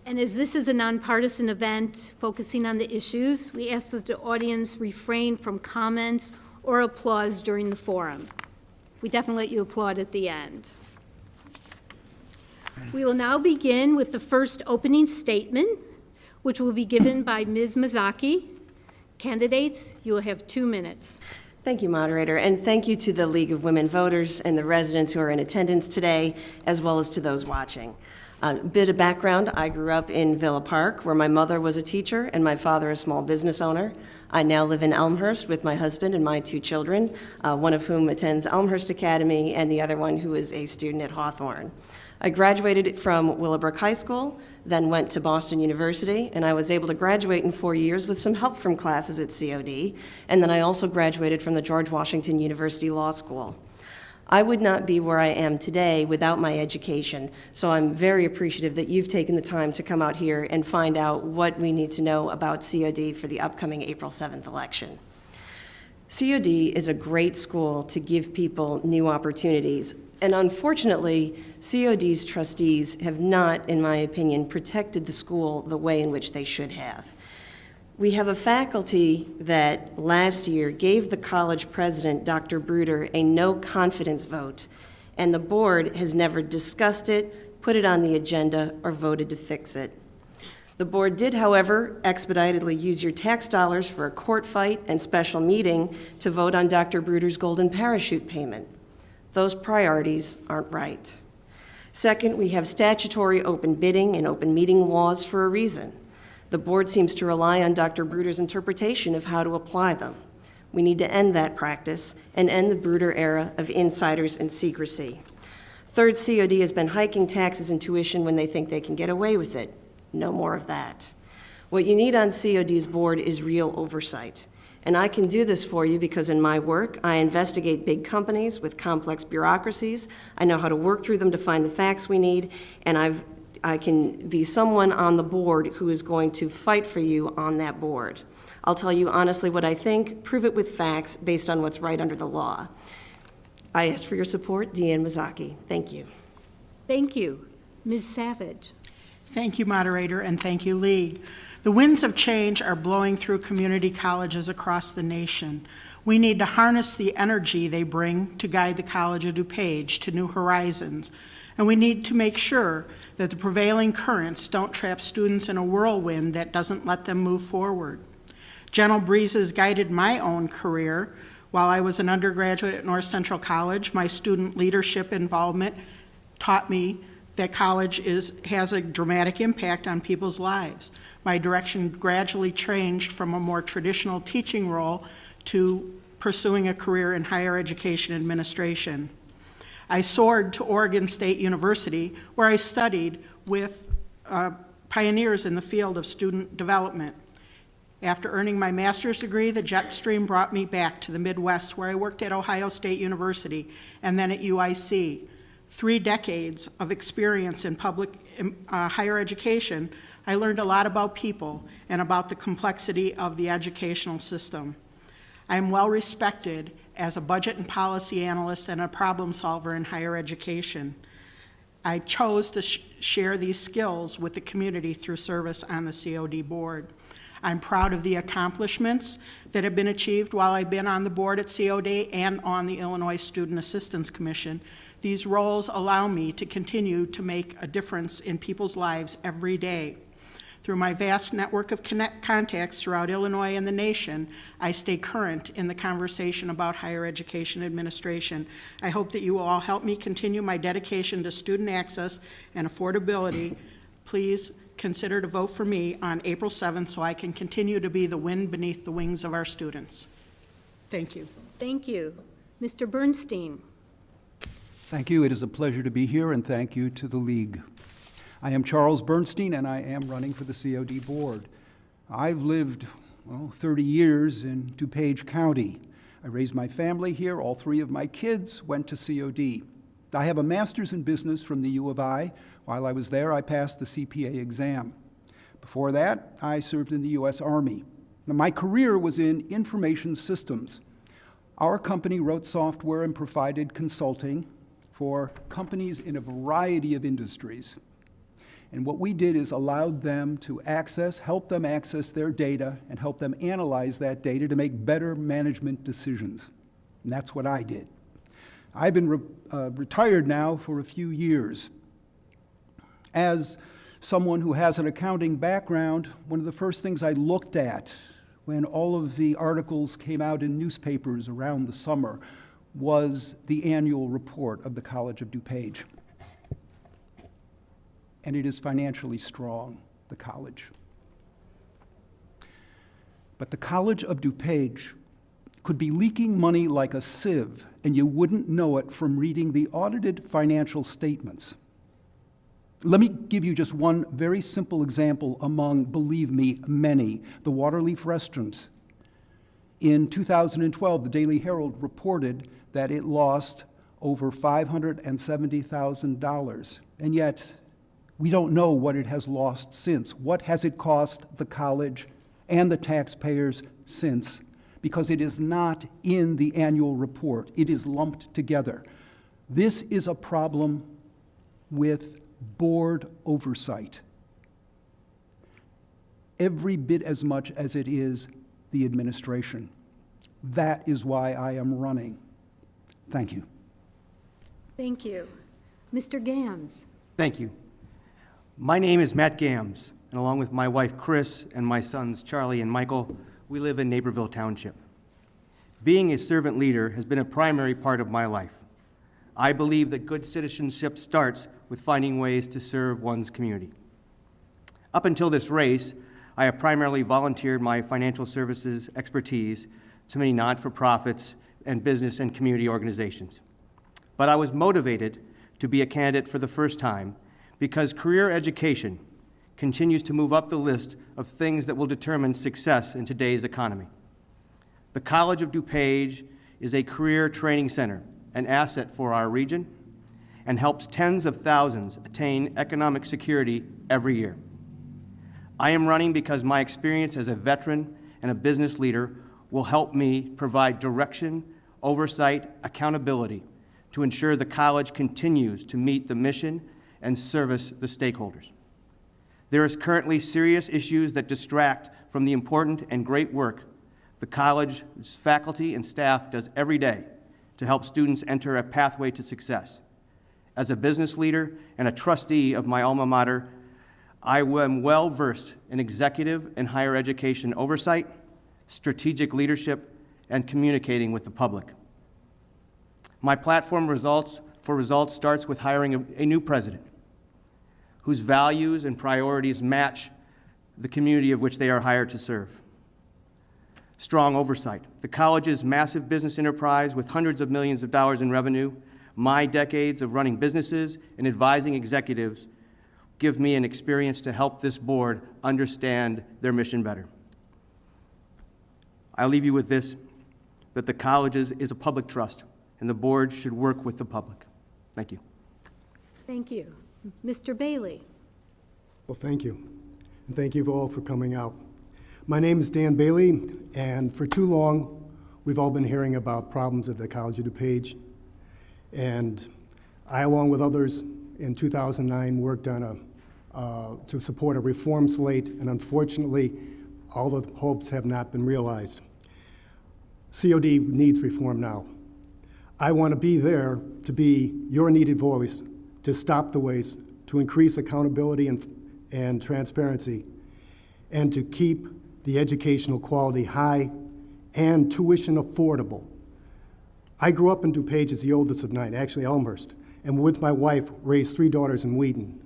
And as this is a nonpartisan event focusing on the issues, we ask that the audience refrain from comments or applause during the forum. We definitely let you applaud at the end. We will now begin with the first opening statement, which will be given by Ms. Mazzocchi. Candidates, you will have 2 minutes. Thank you, moderator, and thank you to the League of Women Voters and the residents who are in attendance today, as well as to those watching. A bit of background, I grew up in Villa Park, where my mother was a teacher and my father a small business owner. I now live in Elmhurst with my husband and my 2 children, one of whom attends Elmhurst Academy and the other one who is a student at Hawthorne. I graduated from Willowbrook High School, then went to Boston University, and I was able to graduate in 4 years with some help from classes at COD, and then I also graduated from the George Washington University Law School. I would not be where I am today without my education, so I'm very appreciative that you've taken the time to come out here and find out what we need to know about COD for the upcoming April 7th election. COD is a great school to give people new opportunities. And unfortunately, COD's trustees have not, in my opinion, protected the school the way in which they should have. We have a faculty that last year gave the college president, Dr. Bruder, a no confidence vote, and the board has never discussed it, put it on the agenda, or voted to fix it. The board did, however, expeditedly use your tax dollars for a court fight and special meeting to vote on Dr. Bruder's golden parachute payment. Those priorities aren't right. Second, we have statutory open bidding and open meeting laws for a reason. The board seems to rely on Dr. Bruder's interpretation of how to apply them. We need to end that practice and end the Bruder era of insiders and secrecy. Third, COD has been hiking taxes and tuition when they think they can get away with it. No more of that. What you need on COD's board is real oversight. And I can do this for you because in my work, I investigate big companies with complex bureaucracies. I know how to work through them to find the facts we need, and I can be someone on the board who is going to fight for you on that board. I'll tell you honestly what I think, prove it with facts based on what's right under the law. I ask for your support, Deanne Mazzocchi. Thank you. Thank you. Ms. Savage. Thank you, moderator, and thank you, League. The winds of change are blowing through community colleges across the nation. We need to harness the energy they bring to guide the College of DuPage to new horizons, and we need to make sure that the prevailing currents don't trap students in a whirlwind that doesn't let them move forward. Gentle breezes guided my own career. While I was an undergraduate at North Central College, my student leadership involvement taught me that college has a dramatic impact on people's lives. My direction gradually changed from a more traditional teaching role to pursuing a career in higher education administration. I soared to Oregon State University, where I studied with pioneers in the field of student development. After earning my master's degree, the jet stream brought me back to the Midwest, where I worked at Ohio State University and then at UIC. 3 decades of experience in public higher education, I learned a lot about people and about the complexity of the educational system. I am well respected as a budget and policy analyst and a problem solver in higher education. I chose to share these skills with the community through service on the COD board. I'm proud of the accomplishments that have been achieved while I've been on the board at COD and on the Illinois Student Assistance Commission. These roles allow me to continue to make a difference in people's lives every day. Through my vast network of contacts throughout Illinois and the nation, I stay current in the conversation about higher education administration. I hope that you will all help me continue my dedication to student access and affordability. Please consider to vote for me on April 7th so I can continue to be the wind beneath the wings of our students. Thank you. Thank you. Mr. Bernstein. Thank you. It is a pleasure to be here, and thank you to the League. I am Charles Bernstein, and I am running for the COD board. I've lived, 30 years in DuPage County. I raised my family here. All 3 of my kids went to COD. I have a master's in business from the U of I. While I was there, I passed the CPA exam. Before that, I served in the U.S. Army. Now, my career was in information systems. Our company wrote software and provided consulting for companies in a variety of industries. And what we did is allowed them to help them access their data and help them analyze that data to make better management decisions. And that's what I did. I've been retired now for a few years. As someone who has an accounting background, one of the first things I looked at when all of the articles came out in newspapers around the summer was the annual report of the College of DuPage. And it is financially strong, the college. But the College of DuPage could be leaking money like a sieve, and you wouldn't know it from reading the audited financial statements. Let me give you just one very simple example among, believe me, many. The Waterleaf restaurant. In 2012, the Daily Herald reported that it lost over $570,000, and yet we don't know what it has lost since. What has it cost the college and the taxpayers since? Because it is not in the annual report. It is lumped together. This is a problem with board oversight, every bit as much as it is the administration. That is why I am running. Thank you. Thank you. Mr. Gams. Thank you. My name is Matt Gams, and along with my wife Chris and my sons Charlie and Michael, we live in Naperville Township. Being a servant leader has been a primary part of my life. I believe that good citizenship starts with finding ways to serve one's community. Up until this race, I have primarily volunteered my financial services expertise to many not-for-profits and business and community organizations. But I was motivated to be a candidate for the first time because career education continues to move up the list of things that will determine success in today's economy. The College of DuPage is a career training center, an asset for our region, and helps tens of thousands attain economic security every year. I am running because my experience as a veteran and a business leader will help me provide direction, oversight, accountability to ensure the college continues to meet the mission and service the stakeholders. There is currently serious issues that distract from the important and great work the college's faculty and staff does every day to help students enter a pathway to success. As a business leader and a trustee of my alma mater, I am well versed in executive and higher education oversight, strategic leadership, and communicating with the public. My platform for results starts with hiring a new president whose values and priorities match the community of which they are hired to serve. Strong oversight. The college's massive business enterprise with hundreds of millions of dollars in revenue, my decades of running businesses and advising executives give me an experience to help this board understand their mission better. I'll leave you with this, that the college is a public trust, and the board should work with the public. Thank you. Thank you. Mr. Bailey. Well, thank you. And thank you all for coming out. My name is Dan Bailey, and for too long, we've all been hearing about problems at the College of DuPage. And I, along with others, in 2009, worked on to support a reform slate, and unfortunately, all the hopes have not been realized. COD needs reform now. I want to be there to be your needed voice to stop the waste, to increase accountability and transparency, and to keep the educational quality high and tuition affordable. I grew up in DuPage as the oldest of 9, actually Elmhurst, and with my wife raised 3 daughters in Wheaton.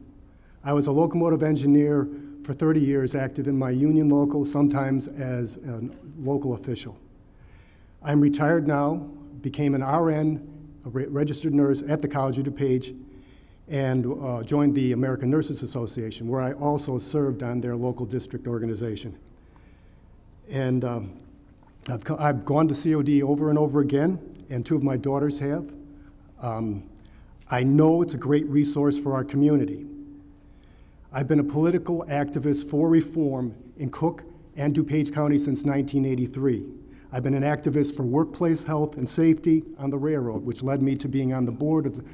I was a locomotive engineer for 30 years, active in my union local, sometimes as a local official. I'm retired now, became an RN a registered nurse at the College of DuPage, and joined the American Nurses Association, where I also served on their local district organization. And I've gone to COD over and over again, and two of my daughters have. I know it's a great resource for our community. I've been a political activist for reform in Cook and DuPage County since 1983. I've been an activist for workplace health and safety on the railroad, which led me to being on the board of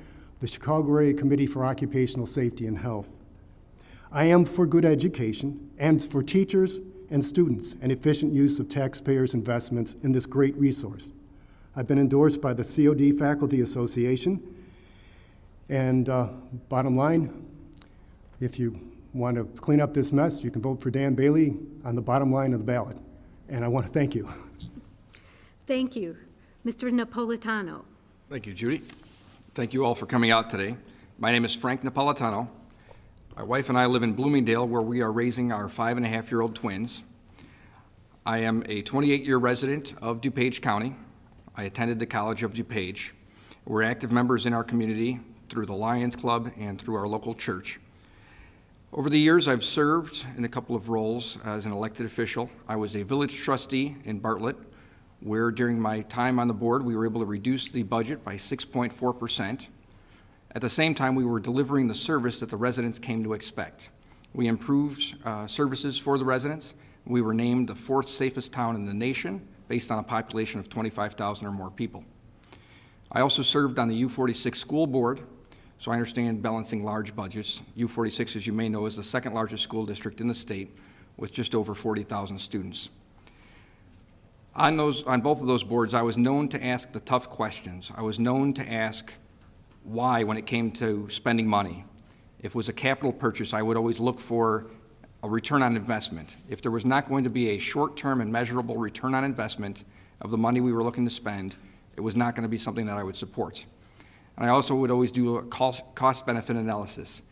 the Chicago Area Committee for Occupational Safety and Health. I am for good education and for teachers and students and efficient use of taxpayers' investments in this great resource. I've been endorsed by the COD Faculty Association, and bottom line, if you want to clean up this mess, you can vote for Dan Bailey on the bottom line of the ballot. And I want to thank you. Thank you. Mr. Napolitano. Thank you, Judy. Thank you all for coming out today. My name is Frank Napolitano. My wife and I live in Bloomingdale, where we are raising our 5.5-year-old twins. I am a 28-year resident of DuPage County. I attended the College of DuPage. We're active members in our community through the Lions Club and through our local church. Over the years, I've served in a couple of roles as an elected official. I was a village trustee in Bartlett, where during my time on the board, we were able to reduce the budget by 6.4%. At the same time, we were delivering the service that the residents came to expect. We improved services for the residents. We were named the 4th safest town in the nation based on a population of 25,000 or more people. I also served on the U46 school board, so I understand balancing large budgets. U46, as you may know, is the 2nd largest school district in the state with just over 40,000 students. On both of those boards, I was known to ask the tough questions. I was known to ask why when it came to spending money. If it was a capital purchase, I would always look for a return on investment. If there was not going to be a short-term and measurable return on investment of the money we were looking to spend, it was not going to be something that I would support. And I also would always do a cost-benefit analysis.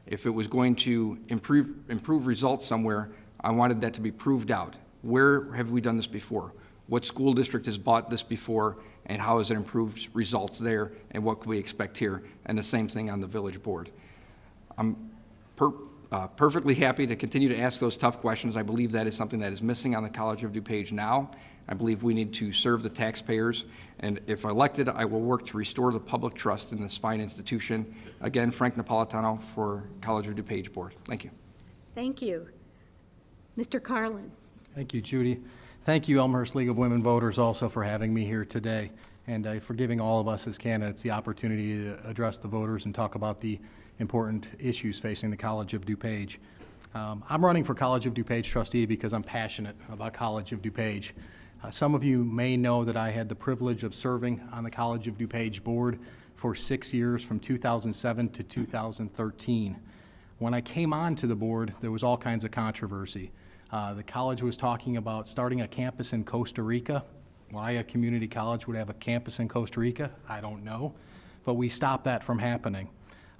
If it was going to improve results somewhere, I wanted that to be proved out. Where have we done this before? What school district has bought this before, and how has it improved results there, and what can we expect here? And the same thing on the village board. I'm perfectly happy to continue to ask those tough questions. I believe that is something that is missing on the College of DuPage now. I believe we need to serve the taxpayers, and if elected, I will work to restore the public trust in this fine institution. Again, Frank Napolitano for College of DuPage Board. Thank you. Thank you. Mr. Carlin. Thank you, Judy. Thank you, Elmhurst League of Women Voters, also for having me here today, and for giving all of us as candidates the opportunity to address the voters and talk about the important issues facing the College of DuPage. I'm running for College of DuPage trustee because I'm passionate about College of DuPage. Some of you may know that I had the privilege of serving on the College of DuPage board for 6 years, from 2007 to 2013. When I came onto the board, there was all kinds of controversy. The college was talking about starting a campus in Costa Rica. Why a community college would have a campus in Costa Rica, I don't know, but we stopped that from happening.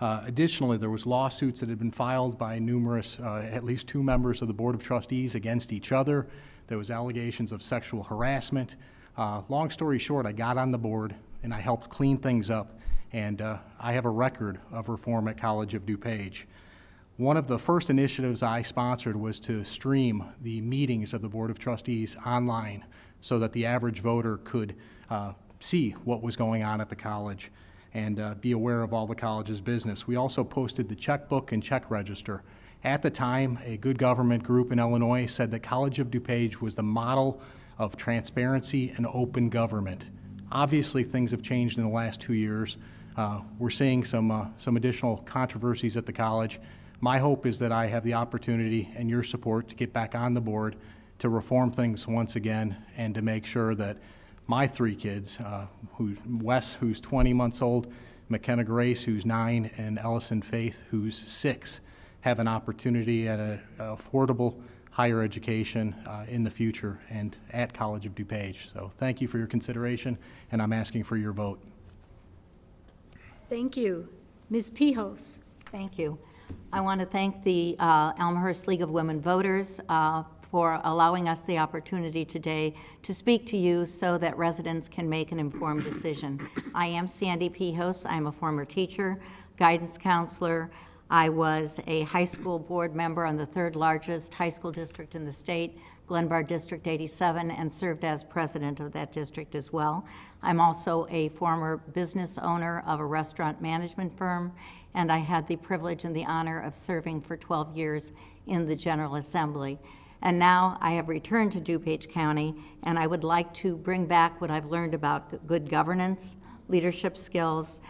Additionally, there was lawsuits that had been filed by numerous, at least 2 members of the Board of Trustees against each other. There was allegations of sexual harassment. Long story short, I got on the board and I helped clean things up, and I have a record of reform at College of DuPage. One of the first initiatives I sponsored was to stream the meetings of the Board of Trustees online so that the average voter could see what was going on at the college and be aware of all the college's business. We also posted the checkbook and check register. At the time, a good government group in Illinois said that College of DuPage was the model of transparency and open government. Obviously, things have changed in the last 2 years. We're seeing some additional controversies at the college. My hope is that I have the opportunity and your support to get back on the board, to reform things once again, and to make sure that my 3 kids, Wes, who's 20 months old, McKenna Grace, who's 9, and Ellison Faith, who's 6, have an opportunity at an affordable higher education in the future and at College of DuPage. So thank you for your consideration, and I'm asking for your vote. Thank you. Ms. Pijos. Thank you. I want to thank the Elmhurst League of Women Voters for allowing us the opportunity today to speak to you so that residents can make an informed decision. I am Sandy Pihos. I'm a former teacher, guidance counselor. I was a high school board member on the third largest high school district in the state, Glenbard District 87, and served as president of that district as well. I'm also a former business owner of a restaurant management firm, and I had the privilege and the honor of serving for 12 years in the General Assembly. And now I have returned to DuPage County, and I would like to bring back what I've learned about good governance, leadership skills,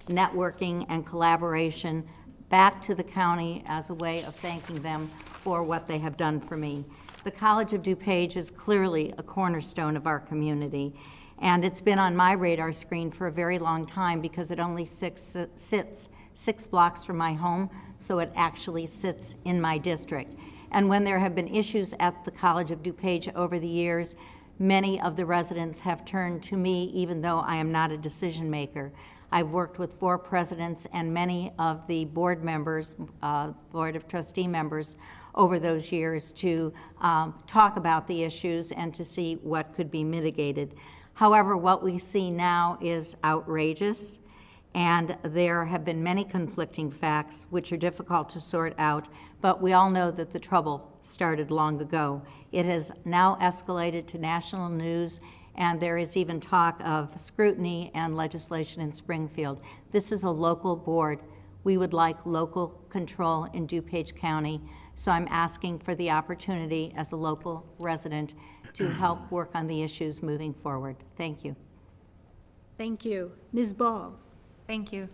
networking, and collaboration back to the county as a way of thanking them for what they have done for me. The College of DuPage is clearly a cornerstone of our community, and it's been on my radar screen for a very long time because it only sits 6 blocks from my home, so it actually sits in my district. And when there have been issues at the College of DuPage over the years, many of the residents have turned to me, even though I am not a decision maker. I've worked with 4 presidents and many of the board members, Board of Trustee members, over those years to talk about the issues and to see what could be mitigated. However, what we see now is outrageous, and there have been many conflicting facts which are difficult to sort out, but we all know that the trouble started long ago. It has now escalated to national news, and there is even talk of scrutiny and legislation in Springfield. This is a local board. We would like local control in DuPage County, so I'm asking for the opportunity as a local resident to help work on the issues moving forward. Thank you. Thank you. Ms. Ball. Thank you.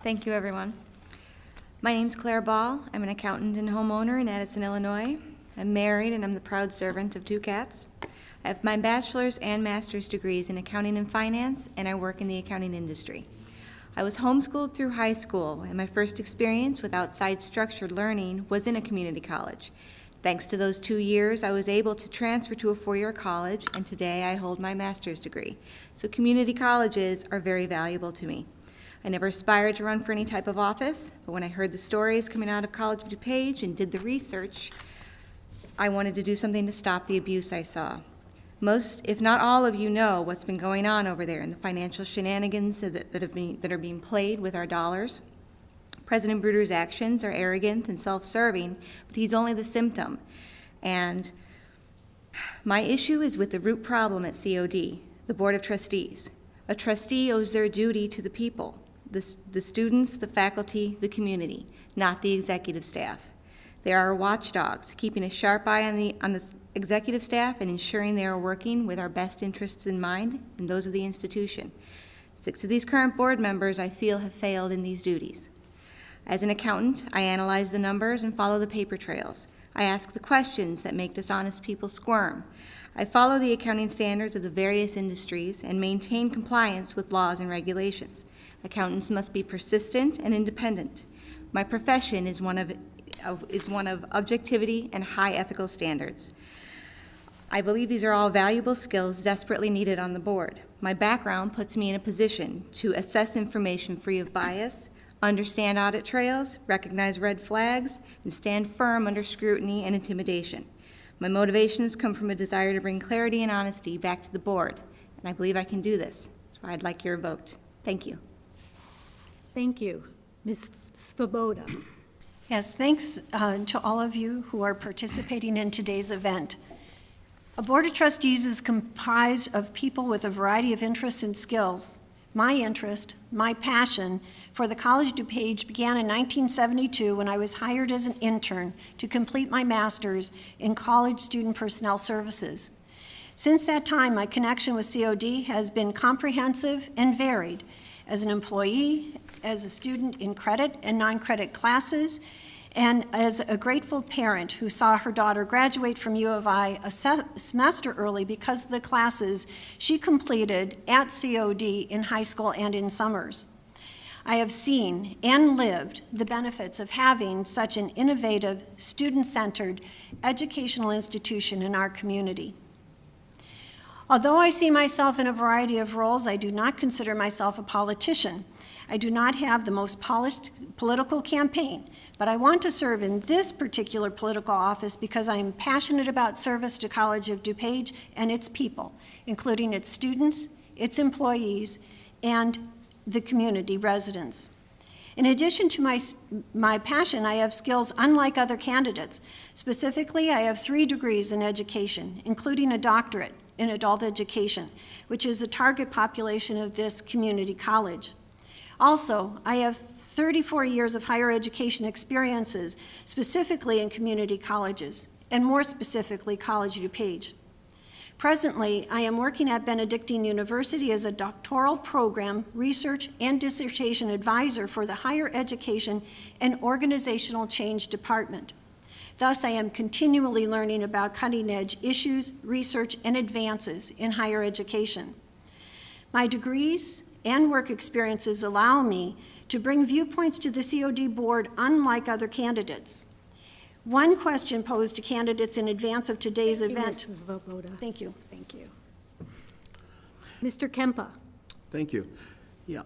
Thank you, everyone. My name's Claire Ball. I'm an accountant and homeowner in Addison, Illinois. I'm married and I'm the proud servant of 2 cats. I have my bachelor's and master's degrees in accounting and finance, and I work in the accounting industry. I was homeschooled through high school, and my first experience with outside structured learning was in a community college. Thanks to those 2 years, I was able to transfer to a 4-year college, and today I hold my master's degree. So community colleges are very valuable to me. I never aspired to run for any type of office, but when I heard the stories coming out of College of DuPage and did the research, I wanted to do something to stop the abuse I saw. Most, if not all of you know what's been going on over there in the financial shenanigans that are being played with our dollars. President Bruder's actions are arrogant and self-serving, but he's only the symptom. And my issue is with the root problem at COD, the Board of Trustees. A trustee owes their duty to the people, the students, the faculty, the community, not the executive staff. They are our watchdogs, keeping a sharp eye on the executive staff and ensuring they are working with our best interests in mind and those of the institution. 6 of these current board members, I feel, have failed in these duties. As an accountant, I analyze the numbers and follow the paper trails. I ask the questions that make dishonest people squirm. I follow the accounting standards of the various industries and maintain compliance with laws and regulations. Accountants must be persistent and independent. My profession is one of objectivity and high ethical standards. I believe these are all valuable skills desperately needed on the board. My background puts me in a position to assess information free of bias, understand audit trails, recognize red flags, and stand firm under scrutiny and intimidation. My motivations come from a desire to bring clarity and honesty back to the board, and I believe I can do this. That's why I'd like your vote. Thank you. Thank you. Ms. Svoboda. Yes, thanks to all of you who are participating in today's event. A Board of Trustees is comprised of people with a variety of interests and skills. My interest, my passion for the College of DuPage began in 1972 when I was hired as an intern to complete my master's in college student personnel services. Since that time, my connection with COD has been comprehensive and varied. As an employee, as a student in credit and non-credit classes, and as a grateful parent who saw her daughter graduate from U of I a semester early because of the classes she completed at COD in high school and in summers. I have seen and lived the benefits of having such an innovative, student-centered educational institution in our community. Although I see myself in a variety of roles, I do not consider myself a politician. I do not have the most polished political campaign, but I want to serve in this particular political office because I am passionate about service to College of DuPage and its people, including its students, its employees, and the community residents. In addition to my passion, I have skills unlike other candidates. Specifically, I have 3 degrees in education, including a doctorate in adult education, which is the target population of this community college. Also, I have 34 years of higher education experiences, specifically in community colleges, and more specifically, College of DuPage. Presently, I am working at Benedictine University as a doctoral program, research, and dissertation advisor for the Higher Education and Organizational Change Department. Thus, I am continually learning about cutting-edge issues, research, and advances in higher education. My degrees and work experiences allow me to bring viewpoints to the COD board unlike other candidates. One question posed to candidates in advance of today's event. Mrs. Svoboda. Thank you. Thank you. Mr. Kempa. Thank you. Yeah.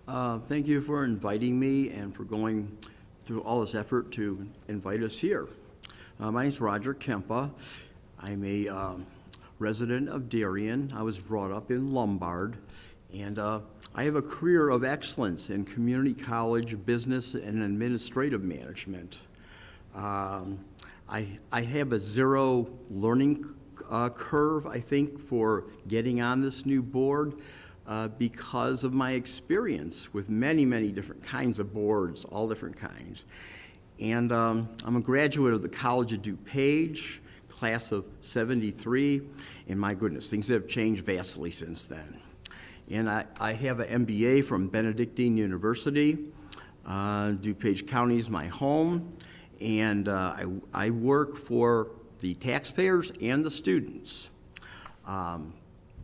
Thank you for inviting me and for going through all this effort to invite us here. My name is Roger Kempa. I'm a resident of Darien. I was brought up in Lombard, and I have a career of excellence in community college, business, and administrative management. I have a 0 learning curve, I think, for getting on this new board because of my experience with many, many different kinds of boards, all different kinds. And I'm a graduate of the College of DuPage, class of '73, and my goodness, things have changed vastly since then. And I have an MBA from Benedictine University. DuPage County is my home. And I work for the taxpayers and the students.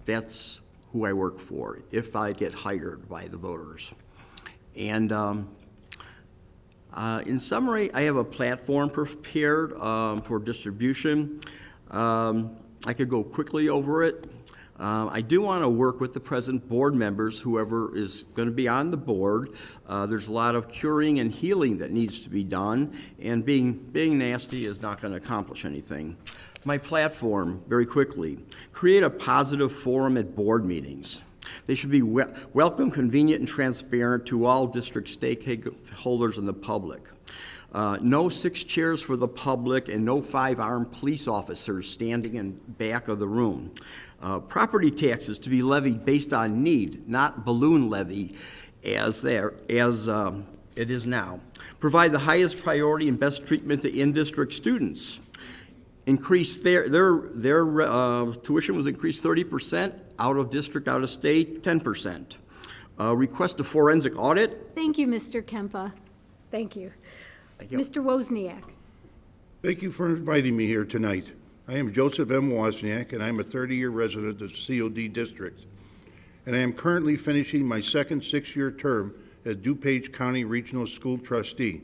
That's who I work for if I get hired by the voters. And in summary, I have a platform prepared for distribution. I could go quickly over it. I do want to work with the present board members, whoever is going to be on the board. There's a lot of curing and healing that needs to be done, and being nasty is not going to accomplish anything. My platform, very quickly, create a positive forum at board meetings. They should be welcome, convenient, and transparent to all district stakeholders and the public. No 6 chairs for the public and no 5 armed police officers standing in back of the room. Property taxes to be levied based on need, not balloon levy as it is now. Provide the highest priority and best treatment to in-district students. Increase their tuition was increased 30%, out of district, out of state, 10%. Request a forensic audit. Thank you, Mr. Kempa. Thank you. Thank you. Mr. Wozniak. Thank you for inviting me here tonight. I am Joseph M. Wozniak, and I'm a 30-year resident of COD District. And I am currently finishing my second 6-year term as DuPage County Regional School Trustee.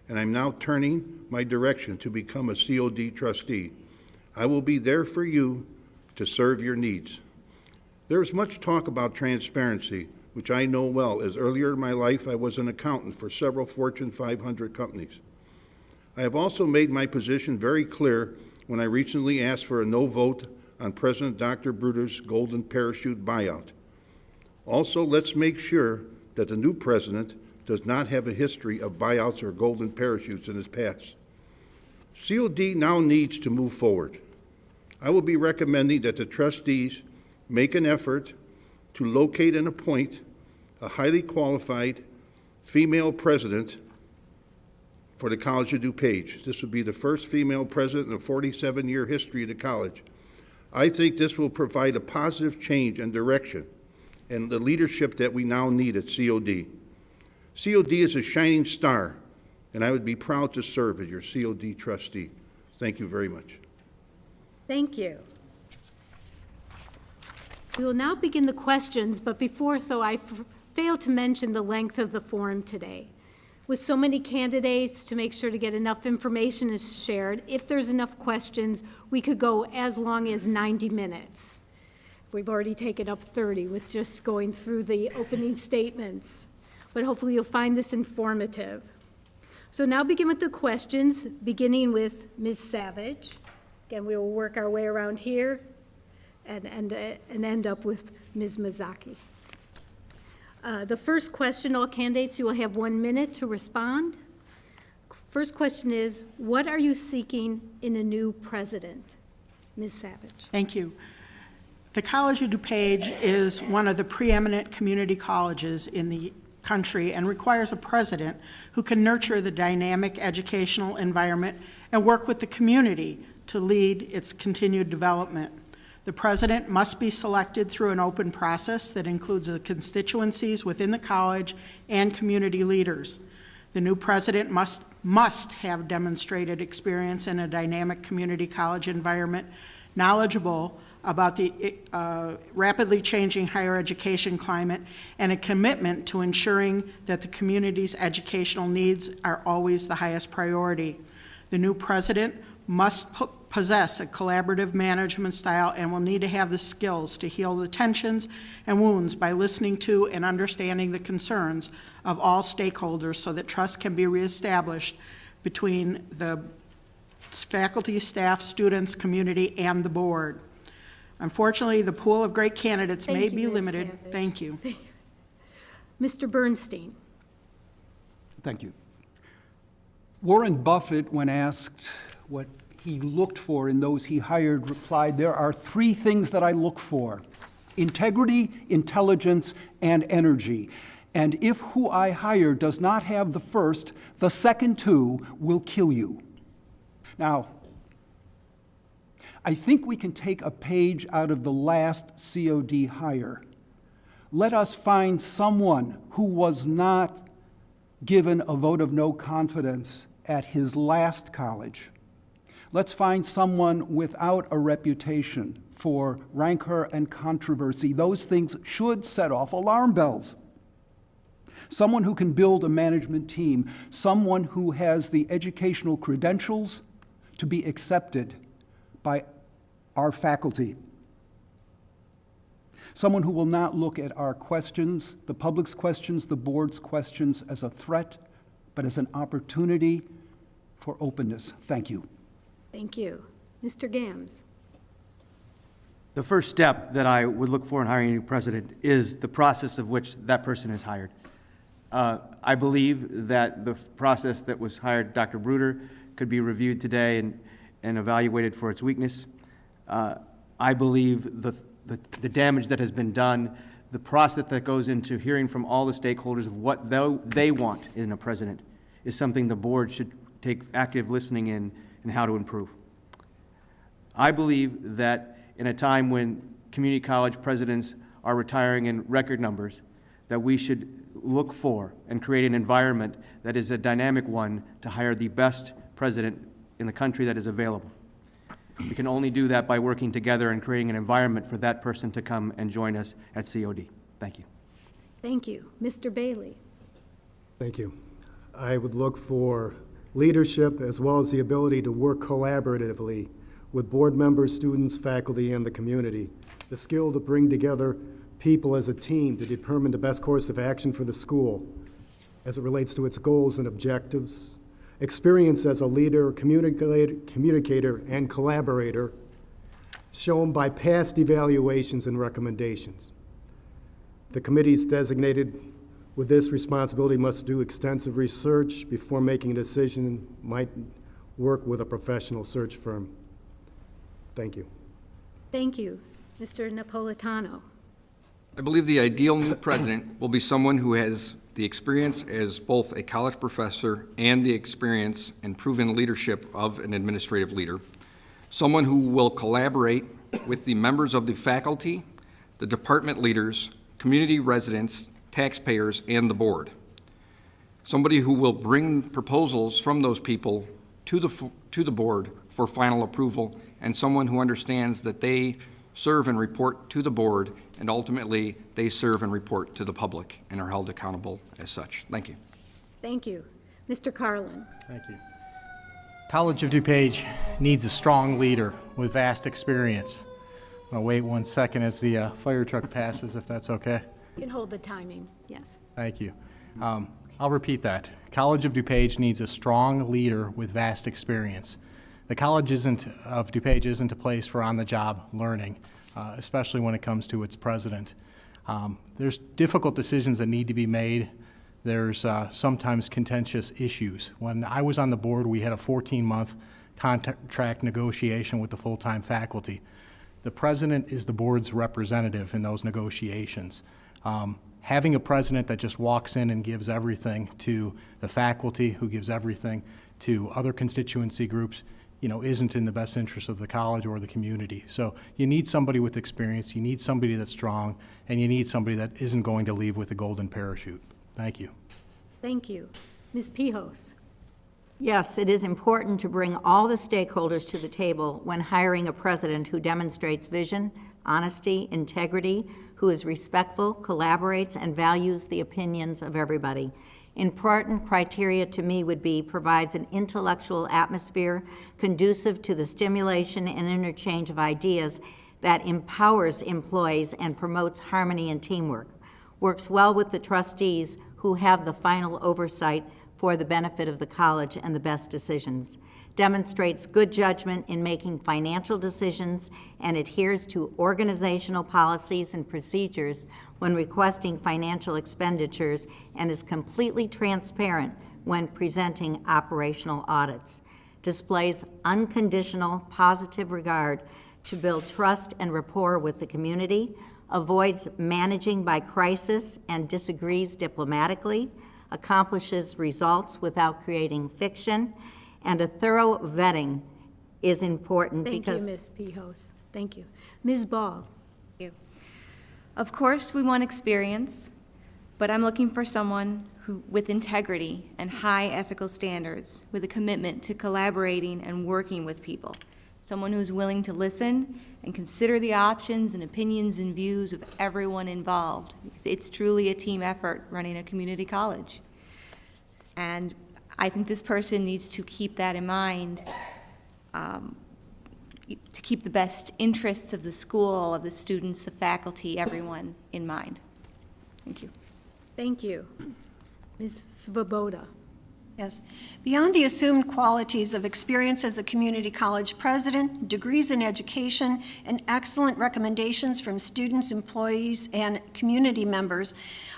And I'm now turning my direction to become a COD trustee. I will be there for you to serve your needs. There is much talk about transparency, which I know well, as earlier in my life I was an accountant for several Fortune 500 companies. I have also made my position very clear when I recently asked for a no vote on President Dr. Bruder's golden parachute buyout. Also, let's make sure that the new president does not have a history of buyouts or golden parachutes in his past. COD now needs to move forward. I will be recommending that the trustees make an effort to locate and appoint a highly qualified female president for the College of DuPage. This would be the first female president in a 47-year history of the college. I think this will provide a positive change and direction and the leadership that we now need at COD. COD is a shining star, and I would be proud to serve as your COD trustee. Thank you very much. Thank you. We will now begin the questions, but before so, I failed to mention the length of the forum today. With so many candidates, to make sure to get enough information is shared, if there's enough questions, we could go as long as 90 minutes. We've already taken up 30 with just going through the opening statements. but hopefully you'll find this informative. So now begin with the questions, beginning with Ms. Savage. Again, we will work our way around here and end up with Ms. Mazaki. The first question, all candidates, you will have 1 minute to respond. First question is, what are you seeking in a new president? Ms. Savage. Thank you. The College of DuPage is one of the preeminent community colleges in the country and requires a president who can nurture the dynamic educational environment and work with the community to lead its continued development. The president must be selected through an open process that includes the constituencies within the college and community leaders. The new president must have demonstrated experience in a dynamic community college environment, knowledgeable about the rapidly changing higher education climate, and a commitment to ensuring that the community's educational needs are always the highest priority. The new president must possess a collaborative management style and will need to have the skills to heal the tensions and wounds by listening to and understanding the concerns of all stakeholders so that trust can be reestablished between the faculty, staff, students, community, and the board. Unfortunately, the pool of great candidates may be limited. Thank you. Mr. Bernstein. Thank you. Warren Buffett, when asked what he looked for in those he hired, replied, "There are 3 things that I look for: integrity, intelligence, and energy. And if who I hire does not have the first, the second 2 will kill you." Now, I think we can take a page out of the last COD hire. Let us find someone who was not given a vote of no confidence at his last college. Let's find someone without a reputation for rancor and controversy. Those things should set off alarm bells. Someone who can build a management team, someone who has the educational credentials to be accepted by our faculty. Someone who will not look at our questions, the public's questions, the board's questions, as a threat, but as an opportunity for openness. Thank you. Thank you. Mr. Gams. The first step that I would look for in hiring a new president is the process of which that person is hired. I believe that the process that was hired, Dr. Bruder, could be reviewed today and evaluated for its weakness. I believe the damage that has been done, the process that goes into hearing from all the stakeholders of what they want in a president is something the board should take active listening in and how to improve. I believe that in a time when community college presidents are retiring in record numbers, that we should look for and create an environment that is a dynamic one to hire the best president in the country that is available. We can only do that by working together and creating an environment for that person to come and join us at COD. Thank you. Thank you. Mr. Bailey. Thank you. I would look for leadership as well as the ability to work collaboratively with board members, students, faculty, and the community. The skill to bring together people as a team to determine the best course of action for the school as it relates to its goals and objectives. Experience as a leader, communicator, and collaborator shown by past evaluations and recommendations. The committees designated with this responsibility must do extensive research before making a decision, might work with a professional search firm. Thank you. Thank you. Mr. Napolitano. I believe the ideal new president will be someone who has the experience as both a college professor and the experience and proven leadership of an administrative leader, someone who will collaborate with the members of the faculty, the department leaders, community residents, taxpayers, and the board. Somebody who will bring proposals from those people to the board for final approval, and someone who understands that they serve and report to the board, and ultimately they serve and report to the public and are held accountable as such. Thank you. Thank you. Mr. Carlin. Thank you. College of DuPage needs a strong leader with vast experience. I'll wait 1 second as the fire truck passes, if that's okay. You can hold the timing, yes. Thank you. I'll repeat that. College of DuPage needs a strong leader with vast experience. The College of DuPage isn't a place for on-the-job learning, especially when it comes to its president. There's difficult decisions that need to be made. There's sometimes contentious issues. When I was on the board, we had a 14-month contract negotiation with the full-time faculty. The president is the board's representative in those negotiations. Having a president that just walks in and gives everything to the faculty, who gives everything to other constituency groups, isn't in the best interest of the college or the community. So you need somebody with experience, you need somebody that's strong, and you need somebody that isn't going to leave with a golden parachute. Thank you. Thank you. Ms. Pihos. Yes, it is important to bring all the stakeholders to the table when hiring a president who demonstrates vision, honesty, integrity, who is respectful, collaborates, and values the opinions of everybody. Important criteria to me would be provides an intellectual atmosphere conducive to the stimulation and interchange of ideas that empowers employees and promotes harmony and teamwork, works well with the trustees who have the final oversight for the benefit of the college and the best decisions, demonstrates good judgment in making financial decisions, and adheres to organizational policies and procedures when requesting financial expenditures, and is completely transparent when presenting operational audits, displays unconditional positive regard to build trust and rapport with the community, avoids managing by crisis and disagrees diplomatically, accomplishes results without creating fiction, and a thorough vetting is important because... Thank you, Ms. Pihos. Thank you. Ms. Ball. Thank you. Of course, we want experience, but I'm looking for someone who, with integrity and high ethical standards, with a commitment to collaborating and working with people. Someone who's willing to listen and consider the options and opinions and views of everyone involved. It's truly a team effort running a community college. And I think this person needs to keep that in mind, to keep the best interests of the school, of the students, the faculty, everyone in mind. Thank you. Thank you. Ms. Svoboda. Yes. Beyond the assumed qualities of experience as a community college president, degrees in education, and excellent recommendations from students, employees, and community members,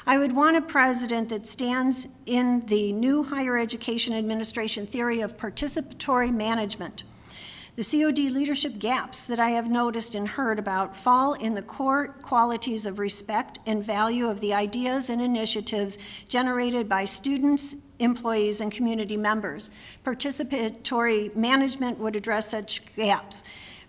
I would want a president that stands in the new higher education administration theory of participatory management. The COD leadership gaps that I have noticed and heard about fall in the core qualities of respect and value of the ideas and initiatives generated by students, employees, and community members. Participatory management would address such gaps.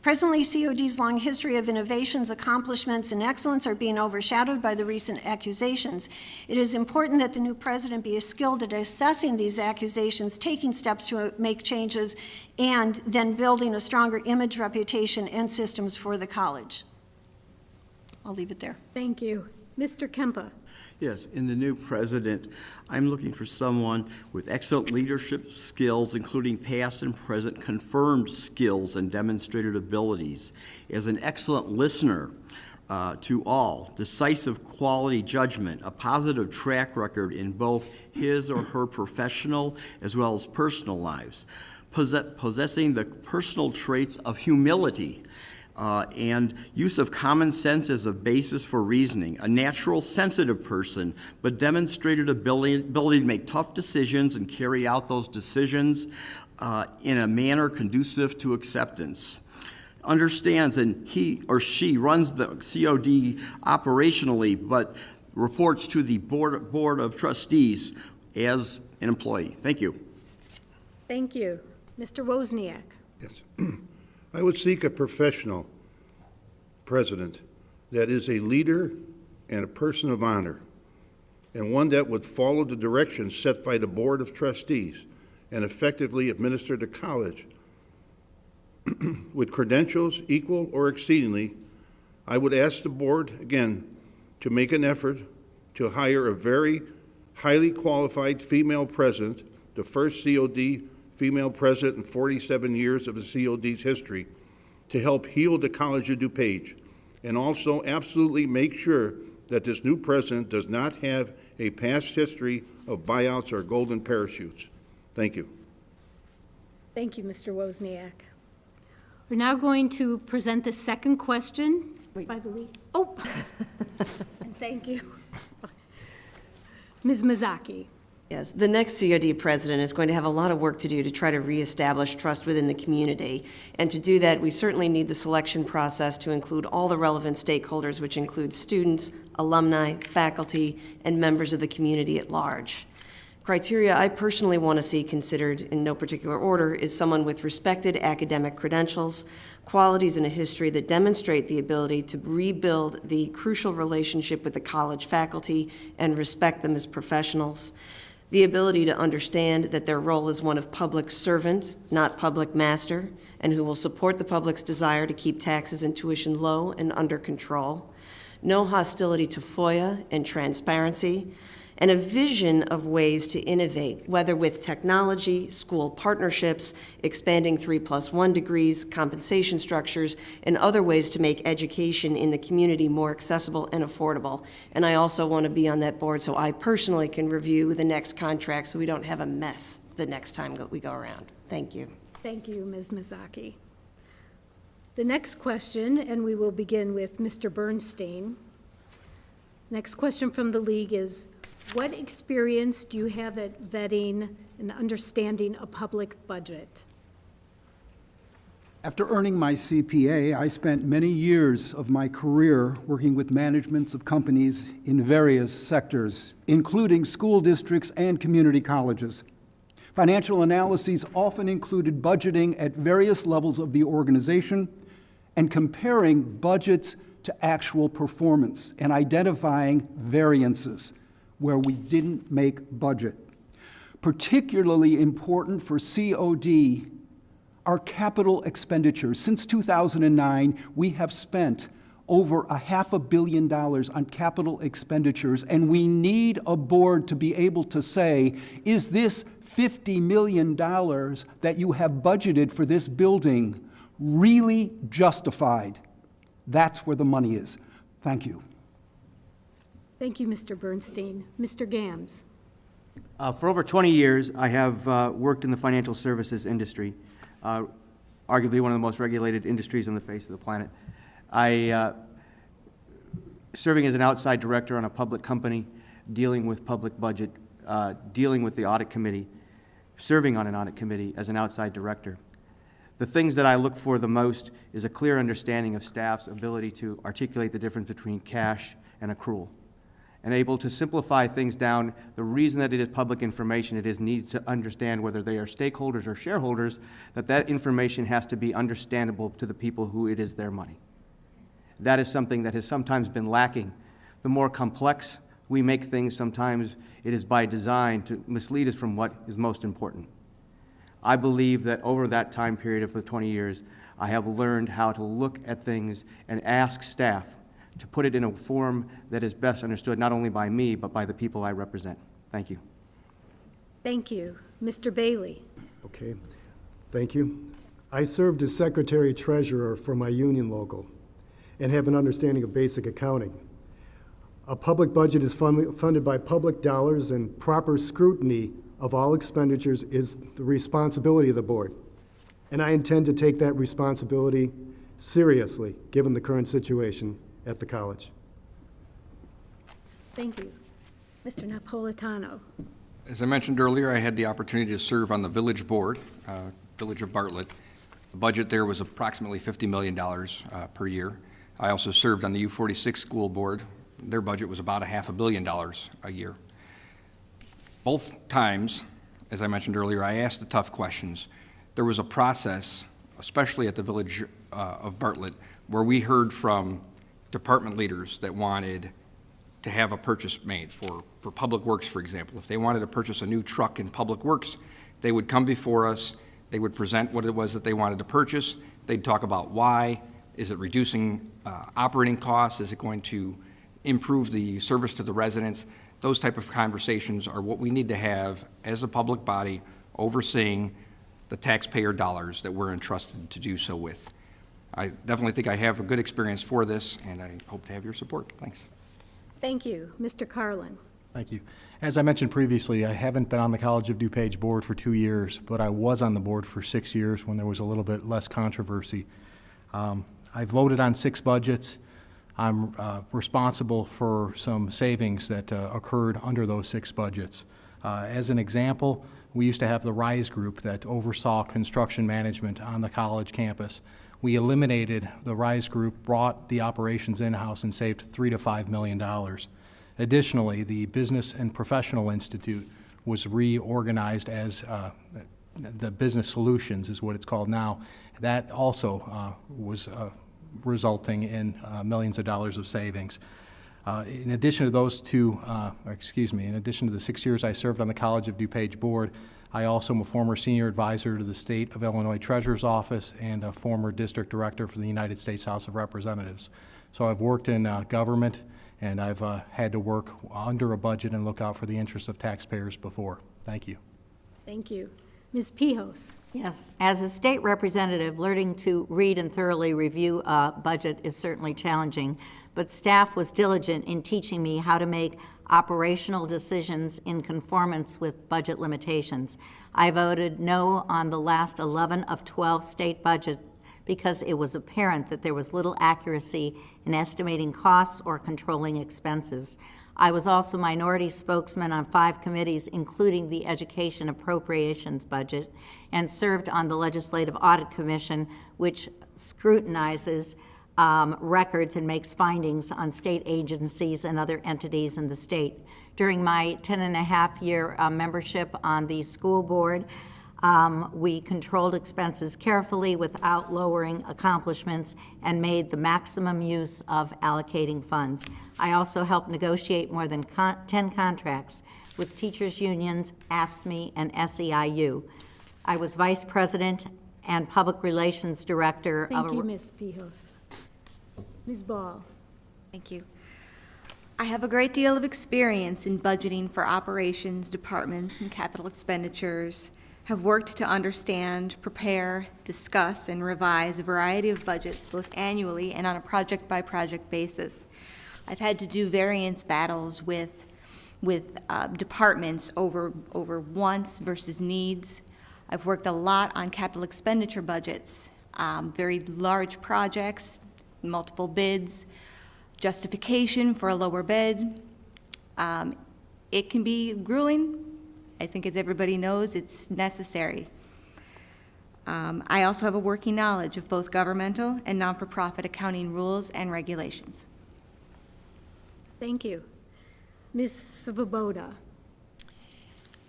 Presently, COD's long history of innovations, accomplishments, and excellence are being overshadowed by the recent accusations. It is important that the new president be skilled at assessing these accusations, taking steps to make changes, and then building a stronger image, reputation, and systems for the college. I'll leave it there. Thank you. Mr. Kempa. Yes, in the new president, I'm looking for someone with excellent leadership skills, including past and present confirmed skills and demonstrated abilities, as an excellent listener to all, decisive quality judgment, a positive track record in both his or her professional as well as personal lives, possessing the personal traits of humility, and use of common sense as a basis for reasoning, a natural, sensitive person, but demonstrated ability to make tough decisions and carry out those decisions in a manner conducive to acceptance. Understands and he or she runs the COD operationally, but reports to the Board of Trustees as an employee. Thank you. Thank you. Mr. Wozniak. Yes. I would seek a professional president that is a leader and a person of honor, and one that would follow the directions set by the Board of Trustees and effectively administer the college. With credentials equal or exceedingly, I would ask the board, again, to make an effort to hire a very highly qualified female president, the first COD female president in 47 years of the COD's history, to help heal the College of DuPage, and also absolutely make sure that this new president does not have a past history of buyouts or golden parachutes. Thank you. Thank you, Mr. Wozniak. We're now going to present the second question by the lead. Oh, and thank you. Ms. Mazzocchi. Yes, the next COD president is going to have a lot of work to do to try to reestablish trust within the community. And to do that, we certainly need the selection process to include all the relevant stakeholders, which include students, alumni, faculty, and members of the community at large. Criteria I personally want to see considered in no particular order is someone with respected academic credentials, qualities and a history that demonstrate the ability to rebuild the crucial relationship with the college faculty and respect them as professionals, the ability to understand that their role is one of public servant, not public master, and who will support the public's desire to keep taxes and tuition low and under control, no hostility to FOIA and transparency, and a vision of ways to innovate, whether with technology, school partnerships, expanding 3+1 degrees, compensation structures, and other ways to make education in the community more accessible and affordable. And I also want to be on that board so I personally can review the next contract so we don't have a mess the next time we go around. Thank you. Thank you, Ms. Mazzocchi. The next question, and we will begin with Mr. Bernstein. Next question from the league is, what experience do you have at vetting and understanding a public budget? After earning my CPA, I spent many years of my career working with managements of companies in various sectors, including school districts and community colleges. Financial analyses often included budgeting at various levels of the organization and comparing budgets to actual performance and identifying variances where we didn't make budget. Particularly important for COD are capital expenditures. Since 2009, we have spent over $500 million on capital expenditures, and we need a board to be able to say, is this $50 million that you have budgeted for this building really justified? That's where the money is. Thank you. Thank you, Mr. Bernstein. Mr. Gams. For over 20 years, I have worked in the financial services industry, arguably one of the most regulated industries on the face of the planet. Serving as an outside director on a public company, dealing with public budget, dealing with the audit committee, serving on an audit committee as an outside director. The things that I look for the most is a clear understanding of staff's ability to articulate the difference between cash and accrual, and able to simplify things down. The reason that it is public information, it is needs to understand whether they are stakeholders or shareholders, that information has to be understandable to the people who it is their money. That is something that has sometimes been lacking. The more complex we make things, sometimes it is by design to mislead us from what is most important. I believe that over that time period of the 20 years, I have learned how to look at things and ask staff to put it in a form that is best understood not only by me, but by the people I represent. Thank you. Thank you. Mr. Bailey. Okay, thank you. I served as secretary treasurer for my union local and have an understanding of basic accounting. A public budget is funded by public dollars, and proper scrutiny of all expenditures is the responsibility of the board. And I intend to take that responsibility seriously, given the current situation at the college. Thank you. Mr. Napolitano. As I mentioned earlier, I had the opportunity to serve on the village board, Village of Bartlett. The budget there was approximately $50 million per year. I also served on the U46 school board. Their budget was about $500 million a year. Both times, as I mentioned earlier, I asked the tough questions. There was a process, especially at the Village of Bartlett, where we heard from department leaders that wanted to have a purchase made for Public Works, for example. If they wanted to purchase a new truck in Public Works, they would come before us, they would present what it was that they wanted to purchase, they'd talk about why, is it reducing operating costs, is it going to improve the service to the residents. Those type of conversations are what we need to have as a public body overseeing the taxpayer dollars that we're entrusted to do so with. I definitely think I have a good experience for this, and I hope to have your support. Thanks. Thank you. Mr. Carlin. Thank you. As I mentioned previously, I haven't been on the College of DuPage board for 2 years, but I was on the board for 6 years when there was a little bit less controversy. I voted on 6 budgets. I'm responsible for some savings that occurred under those 6 budgets. As an example, we used to have the RISE group that oversaw construction management on the college campus. We eliminated the RISE group, brought the operations in-house, and saved $3 to $5 million. Additionally, the Business and Professional Institute was reorganized as the Business Solutions is what it's called now. That also was resulting in millions of dollars of savings. In addition to those two, in addition to the 6 years I served on the College of DuPage board, I also am a former senior advisor to the State of Illinois Treasurer's Office and a former district director for the United States House of Representatives. So I've worked in government, and I've had to work under a budget and look out for the interests of taxpayers before. Thank you. Thank you. Ms. Pihos. Yes, as a state representative, learning to read and thoroughly review a budget is certainly challenging, but staff was diligent in teaching me how to make operational decisions in conformance with budget limitations. I voted no on the last 11 of 12 state budgets because it was apparent that there was little accuracy in estimating costs or controlling expenses. I was also minority spokesman on 5 committees, including the Education Appropriations Budget, and served on the Legislative Audit Commission, which scrutinizes records and makes findings on state agencies and other entities in the state. During my 10.5-year membership on the school board, we controlled expenses carefully without lowering accomplishments and made the maximum use of allocating funds. I also helped negotiate more than 10 contracts with teachers' unions, AFSCME, and SEIU. I was vice president and public relations director of Thank you, Ms. Pihos. Ms. Ball. Thank you. I have a great deal of experience in budgeting for operations, departments, and capital expenditures, have worked to understand, prepare, discuss, and revise a variety of budgets both annually and on a project-by-project basis. I've had to do variance battles with departments over wants versus needs. I've worked a lot on capital expenditure budgets, very large projects, multiple bids, justification for a lower bid. It can be grueling. I think, as everybody knows, it's necessary. I also have a working knowledge of both governmental and non-for-profit accounting rules and regulations. Thank you. Ms. Svoboda.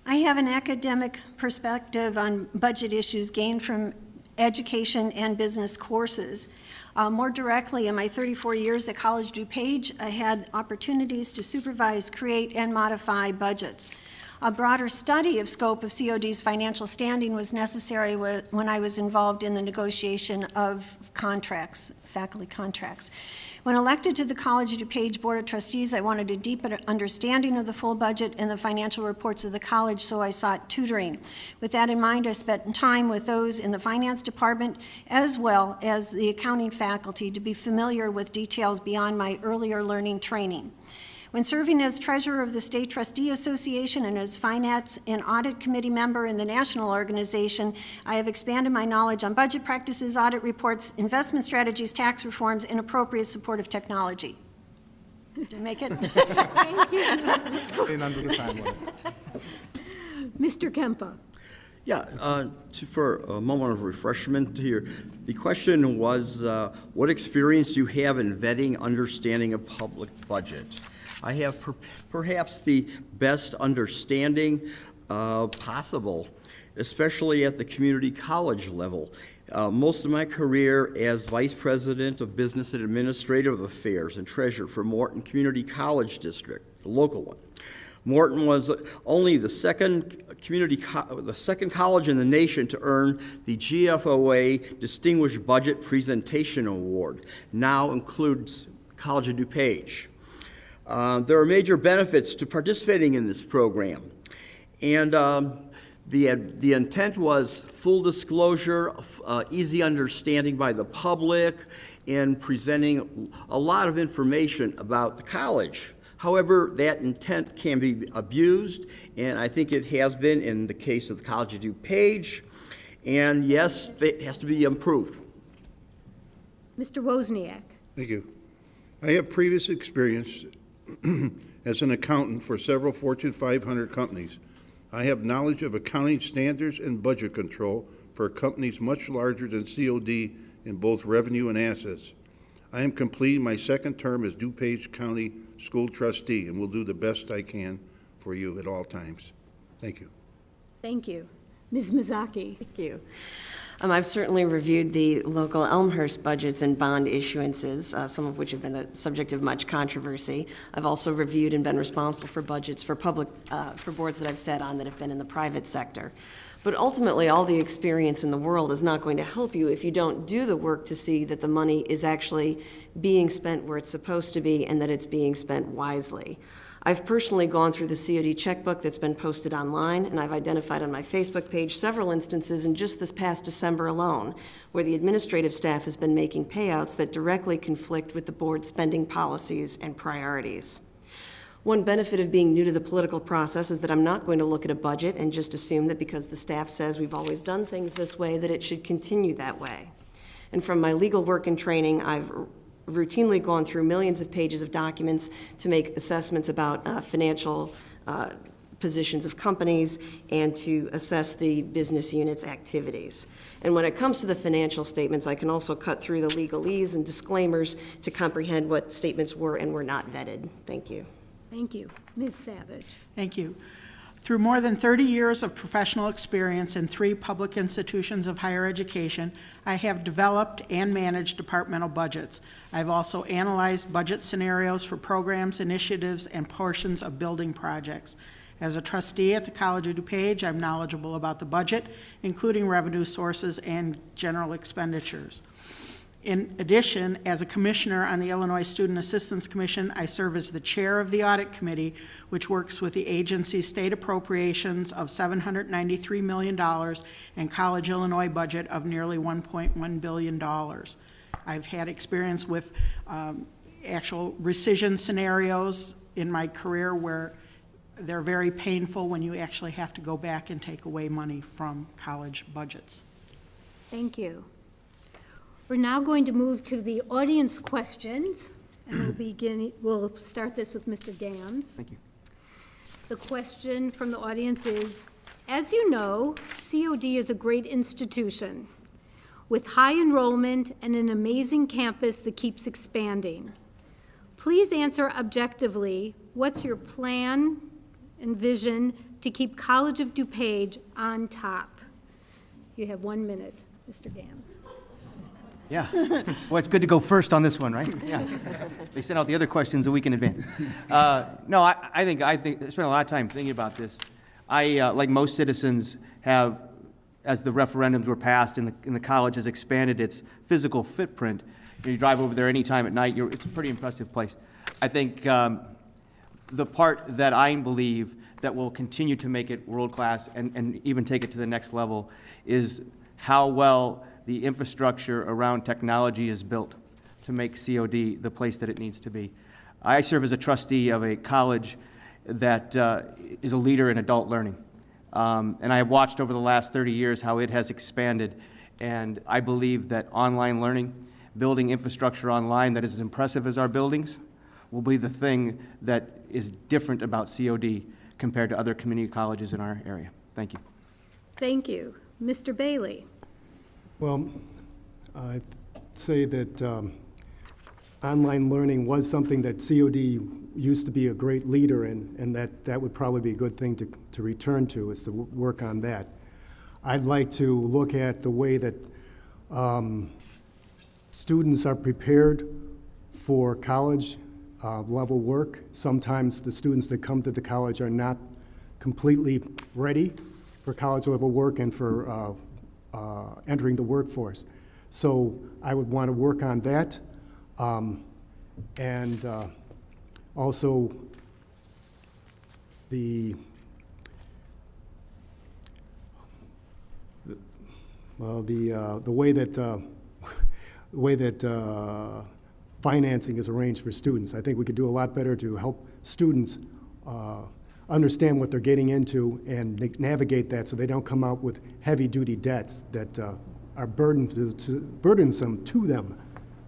I have an academic perspective on budget issues gained from education and business courses. More directly, in my 34 years at College DuPage, I had opportunities to supervise, create, and modify budgets. A broader study of scope of COD's financial standing was necessary when I was involved in the negotiation of contracts, faculty contracts. When elected to the College DuPage Board of Trustees, I wanted a deeper understanding of the full budget and the financial reports of the college, so I sought tutoring. With that in mind, I spent time with those in the finance department as well as the accounting faculty to be familiar with details beyond my earlier learning training. When serving as treasurer of the State Trustee Association and as finance and audit committee member in the national organization, I have expanded my knowledge on budget practices, audit reports, investment strategies, tax reforms, and appropriate supportive technology. Did I make it? Thank you. And under the time limit. Mr. Kempa. Yeah, for a moment of refreshment here, the question was, what experience do you have in vetting, understanding a public budget? I have perhaps the best understanding possible, especially at the community college level. Most of my career as Vice President of Business and Administrative Affairs and Treasurer for Morton Community College District, the local one. Morton was only the second college in the nation to earn the GFOA Distinguished Budget Presentation Award, now includes College of DuPage. There are major benefits to participating in this program, and the intent was full disclosure, easy understanding by the public, and presenting a lot of information about the college, However, that intent can be abused, and I think it has been in the case of the College of DuPage. And yes, it has to be improved. Mr. Wozniak. Thank you. I have previous experience as an accountant for several Fortune 500 companies. I have knowledge of accounting standards and budget control for companies much larger than COD in both revenue and assets. I am completing my second term as DuPage County School Trustee and will do the best I can for you at all times. Thank you. Thank you. Ms. Mazzocchi. Thank you. I've certainly reviewed the local Elmhurst budgets and bond issuances, some of which have been the subject of much controversy. I've also reviewed and been responsible for budgets for for boards that I've sat on that have been in the private sector. But ultimately, all the experience in the world is not going to help you if you don't do the work to see that the money is actually being spent where it's supposed to be and that it's being spent wisely. I've personally gone through the COD checkbook that's been posted online, and I've identified on my Facebook page several instances in just this past December alone where the administrative staff has been making payouts that directly conflict with the board's spending policies and priorities. One benefit of being new to the political process is that I'm not going to look at a budget and just assume that because the staff says we've always done things this way, that it should continue that way. And from my legal work and training, I've routinely gone through millions of pages of documents to make assessments about financial positions of companies and to assess the business unit's activities. And when it comes to the financial statements, I can also cut through the legalese and disclaimers to comprehend what statements were and were not vetted. Thank you. Thank you. Ms. Savage. Thank you. Through more than 30 years of professional experience in 3 public institutions of higher education, I have developed and managed departmental budgets. I've also analyzed budget scenarios for programs, initiatives, and portions of building projects. As a trustee at the College of DuPage, I'm knowledgeable about the budget, including revenue sources and general expenditures. In addition, as a commissioner on the Illinois Student Assistance Commission, I serve as the chair of the Audit Committee, which works with the agency's state appropriations of $793 million and College Illinois budget of nearly $1.1 billion. I've had experience with actual rescission scenarios in my career where they're very painful when you actually have to go back and take away money from college budgets. Thank you. We're now going to move to the audience questions, and we'll start this with Mr. Gams. Thank you. The question from the audience is, as you know, COD is a great institution with high enrollment and an amazing campus that keeps expanding. Please answer objectively, what's your plan and vision to keep College of DuPage on top? You have 1 minute, Mr. Gams. Yeah. Well, it's good to go first on this one, right? Yeah. They sent out the other questions a week in advance. No, I think I spent a lot of time thinking about this. I, like most citizens, have, as the referendums were passed and the college has expanded its physical footprint. You drive over there any time at night. It's a pretty impressive place. I think the part that I believe that will continue to make it world-class and even take it to the next level is how well the infrastructure around technology is built to make COD the place that it needs to be. I serve as a trustee of a college that is a leader in adult learning. And I have watched over the last 30 years how it has expanded. And I believe that online learning, building infrastructure online that is as impressive as our buildings, will be the thing that is different about COD compared to other community colleges in our area. Thank you. Thank you. Mr. Bailey. Well, I'd say that online learning was something that COD used to be a great leader in, and that would probably be a good thing to return to, is to work on that. I'd like to look at the way that students are prepared for college level work. Sometimes the students that come to the college are not completely ready for college level work and for entering the workforce. So I would want to work on that. And also the way that financing is arranged for students. I think we could do a lot better to help students understand what they're getting into and navigate that so they don't come out with heavy-duty debts that are burdensome to them.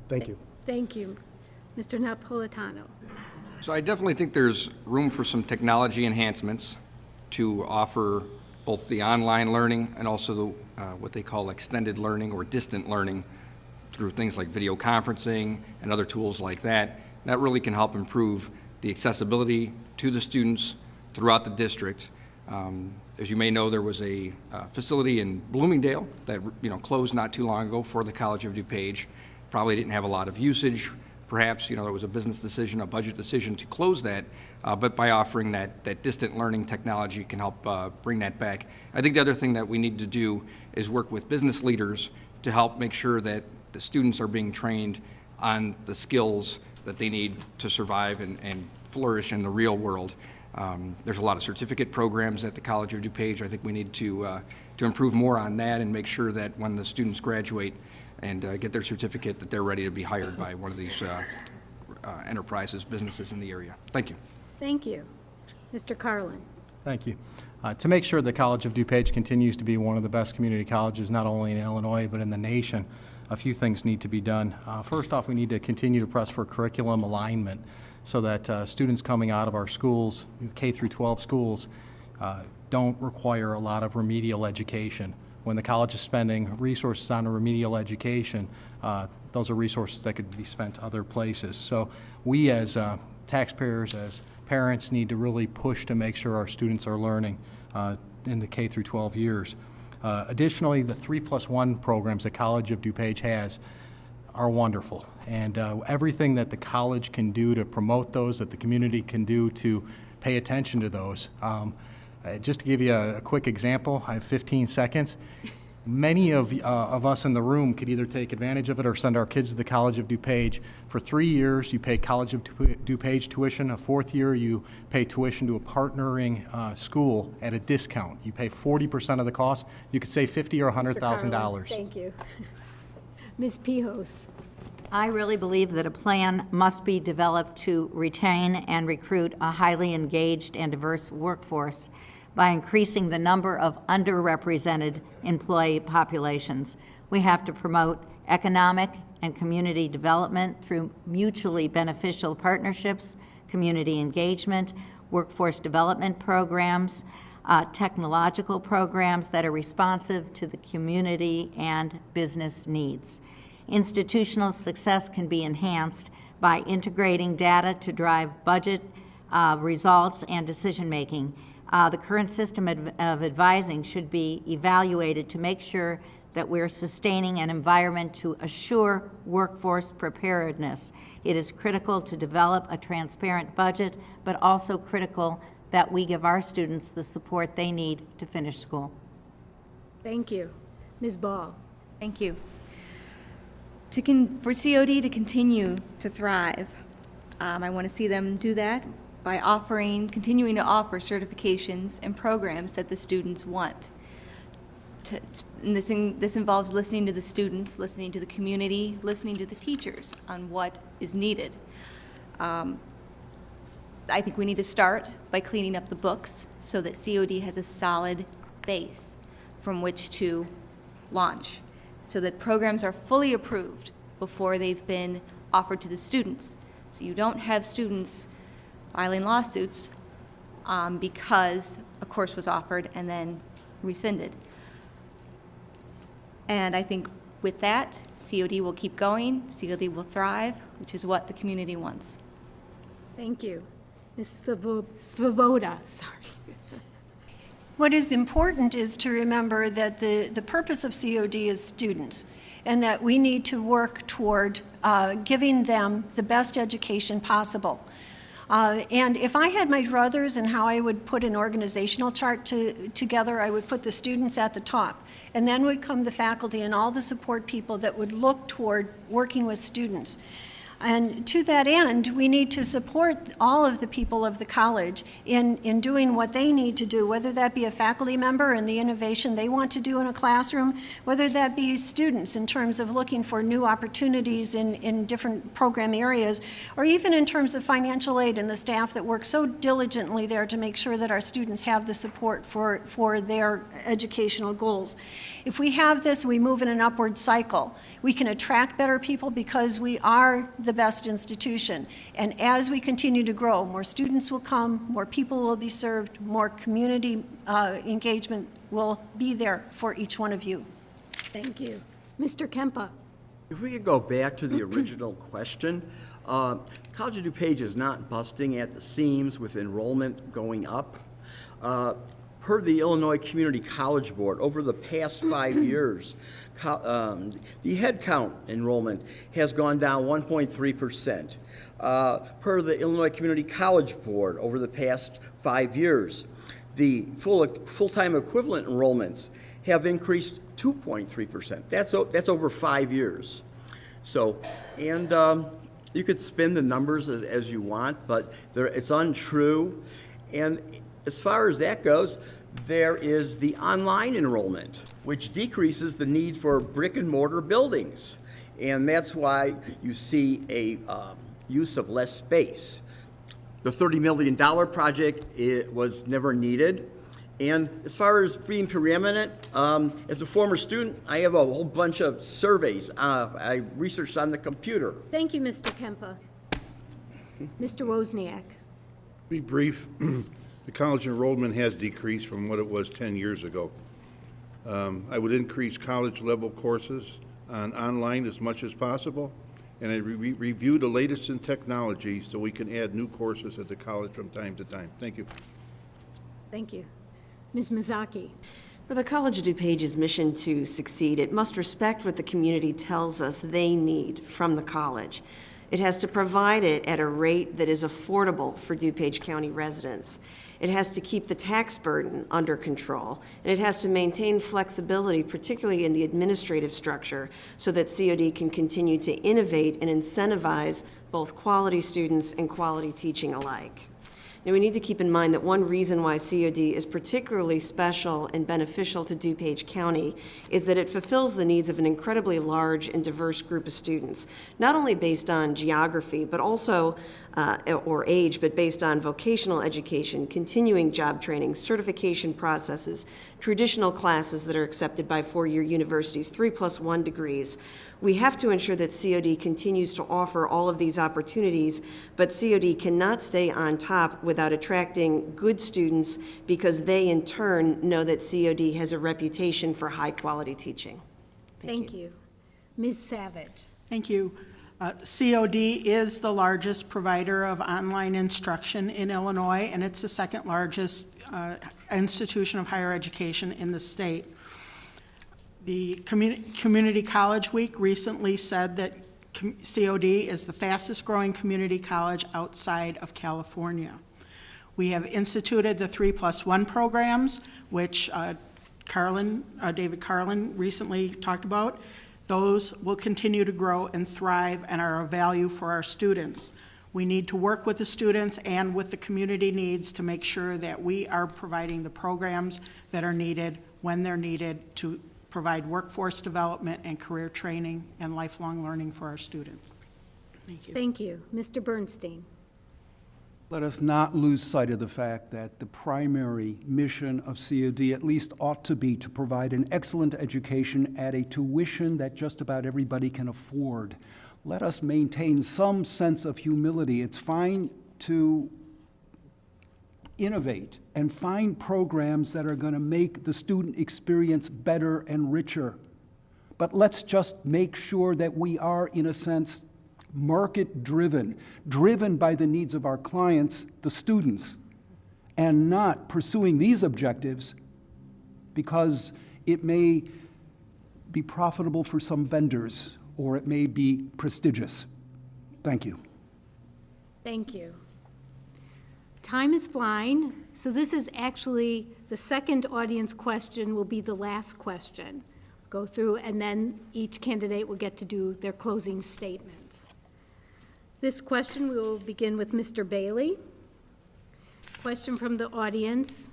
Thank you. Thank you. Mr. Napolitano. So I definitely think there's room for some technology enhancements to offer both the online learning and also the, what they call extended learning or distant learning through things like video conferencing and other tools like that. That really can help improve the accessibility to the students throughout the district. As you may know, there was a facility in Bloomingdale that closed not too long ago for the College of DuPage. Probably didn't have a lot of usage. Perhaps there was a business decision, a budget decision to close that, but by offering that distant learning technology can help bring that back. I think the other thing that we need to do is work with business leaders to help make sure that the students are being trained on the skills that they need to survive and flourish in the real world. There's a lot of certificate programs at the College of DuPage. I think we need to improve more on that and make sure that when the students graduate and get their certificate, that they're ready to be hired by one of these enterprises, businesses in the area. Thank you. Thank you. Mr. Carlin. Thank you. To make sure the College of DuPage continues to be one of the best community colleges, not only in Illinois, but in the nation, a few things need to be done. First off, we need to continue to press for curriculum alignment so that students coming out of our schools, K through 12 schools, don't require a lot of remedial education. When the college is spending resources on a remedial education, those are resources that could be spent other places. So we as taxpayers, as parents, need to really push to make sure our students are learning in the K through 12 years. Additionally, the 3+1 programs the College of DuPage has are wonderful, and everything that the college can do to promote those, that the community can do to pay attention to those. Just to give you a quick example, I have 15 seconds. Many of us in the room could either take advantage of it or send our kids to the College of DuPage. For 3 years, you pay College of DuPage tuition. A 4th year, you pay tuition to a partnering school at a discount. You pay 40% of the cost. You could save $50,000 or $100,000. Thank you. Ms. Pihos. I really believe that a plan must be developed to retain and recruit a highly engaged and diverse workforce by increasing the number of underrepresented employee populations. We have to promote economic and community development through mutually beneficial partnerships, community engagement, workforce development programs, technological programs that are responsive to the community and business needs. Institutional success can be enhanced by integrating data to drive budget results and decision-making. The current system of advising should be evaluated to make sure that we're sustaining an environment to assure workforce preparedness. It is critical to develop a transparent budget, but also critical that we give our students the support they need to finish school. Thank you. Ms. Ball. Thank you. For COD to continue to thrive, I want to see them do that by continuing to offer certifications and programs that the students want. And this involves listening to the students, listening to the community, listening to the teachers on what is needed. I think we need to start by cleaning up the books so that COD has a solid base from which to launch, so that programs are fully approved before they've been offered to the students. So you don't have students filing lawsuits because a course was offered and then rescinded. And I think with that, COD will keep going, COD will thrive, which is what the community wants. Thank you. Ms. Svoboda, sorry. What is important is to remember that the purpose of COD is students, and that we need to work toward giving them the best education possible. And if I had my druthers in how I would put an organizational chart together, I would put the students at the top, and then would come the faculty and all the support people that would look toward working with students. And to that end, we need to support all of the people of the college in doing what they need to do, whether that be a faculty member and the innovation they want to do in a classroom, whether that be students in terms of looking for new opportunities in different program areas, or even in terms of financial aid and the staff that work so diligently there to make sure that our students have the support for their educational goals. If we have this, we move in an upward cycle. We can attract better people because we are the best institution. And as we continue to grow, more students will come, more people will be served, more community engagement will be there for each one of you. Thank you. Mr. Kempa. If we could go back to the original question, College of DuPage is not busting at the seams with enrollment going up. Per the Illinois Community College Board, over the past 5 years, the headcount enrollment has gone down 1.3%. Per the Illinois Community College Board, over the past 5 years, the full-time equivalent enrollments have increased 2.3%. That's over 5 years. So, and you could spin the numbers as you want, but it's untrue. And as far as that goes, there is the online enrollment, which decreases the need for brick and mortar buildings. And that's why you see a use of less space. The $30 million project, it was never needed. And as far as being preeminent, as a former student, I have a whole bunch of surveys I researched on the computer. Thank you, Mr. Kempa. Mr. Wozniak. Be brief. The college enrollment has decreased from what it was 10 years ago. I would increase college-level courses online as much as possible, and I review the latest in technology so we can add new courses at the college from time to time. Thank you. Thank you. Ms. Mizaki. For the College of DuPage's mission to succeed, it must respect what the community tells us they need from the college. It has to provide it at a rate that is affordable for DuPage County residents. It has to keep the tax burden under control, and it has to maintain flexibility, particularly in the administrative structure, so that COD can continue to innovate and incentivize both quality students and quality teaching alike. Now, we need to keep in mind that one reason why COD is particularly special and beneficial to DuPage County is that it fulfills the needs of an incredibly large and diverse group of students, not only based on geography, but also, or age, but based on vocational education, continuing job training, certification processes, traditional classes that are accepted by four-year universities, 3+1 degrees. We have to ensure that COD continues to offer all of these opportunities, but COD cannot stay on top without attracting good students because they, in turn, know that COD has a reputation for high-quality teaching. Thank you. Ms. Savage. Thank you. COD is the largest provider of online instruction in Illinois, and it's the second largest institution of higher education in the state. The Community College Week recently said that COD is the fastest growing community college outside of California. We have instituted the 3+1 programs, which David Carlin recently talked about. Those will continue to grow and thrive and are of value for our students. We need to work with the students and with the community needs to make sure that we are providing the programs that are needed when they're needed to provide workforce development and career training and lifelong learning for our students. Thank you. Thank you. Mr. Bernstein. Let us not lose sight of the fact that the primary mission of COD at least ought to be to provide an excellent education at a tuition that just about everybody can afford. Let us maintain some sense of humility. It's fine to innovate and find programs that are going to make the student experience better and richer. But let's just make sure that we are, in a sense, market-driven, driven by the needs of our clients, the students, and not pursuing these objectives because it may be profitable for some vendors or it may be prestigious. Thank you. Thank you. Time is flying, so this is actually the second audience question will be the last question. Go through, and then each candidate will get to do their closing statements. This question, we will begin with Mr. Bailey. Question from the audience.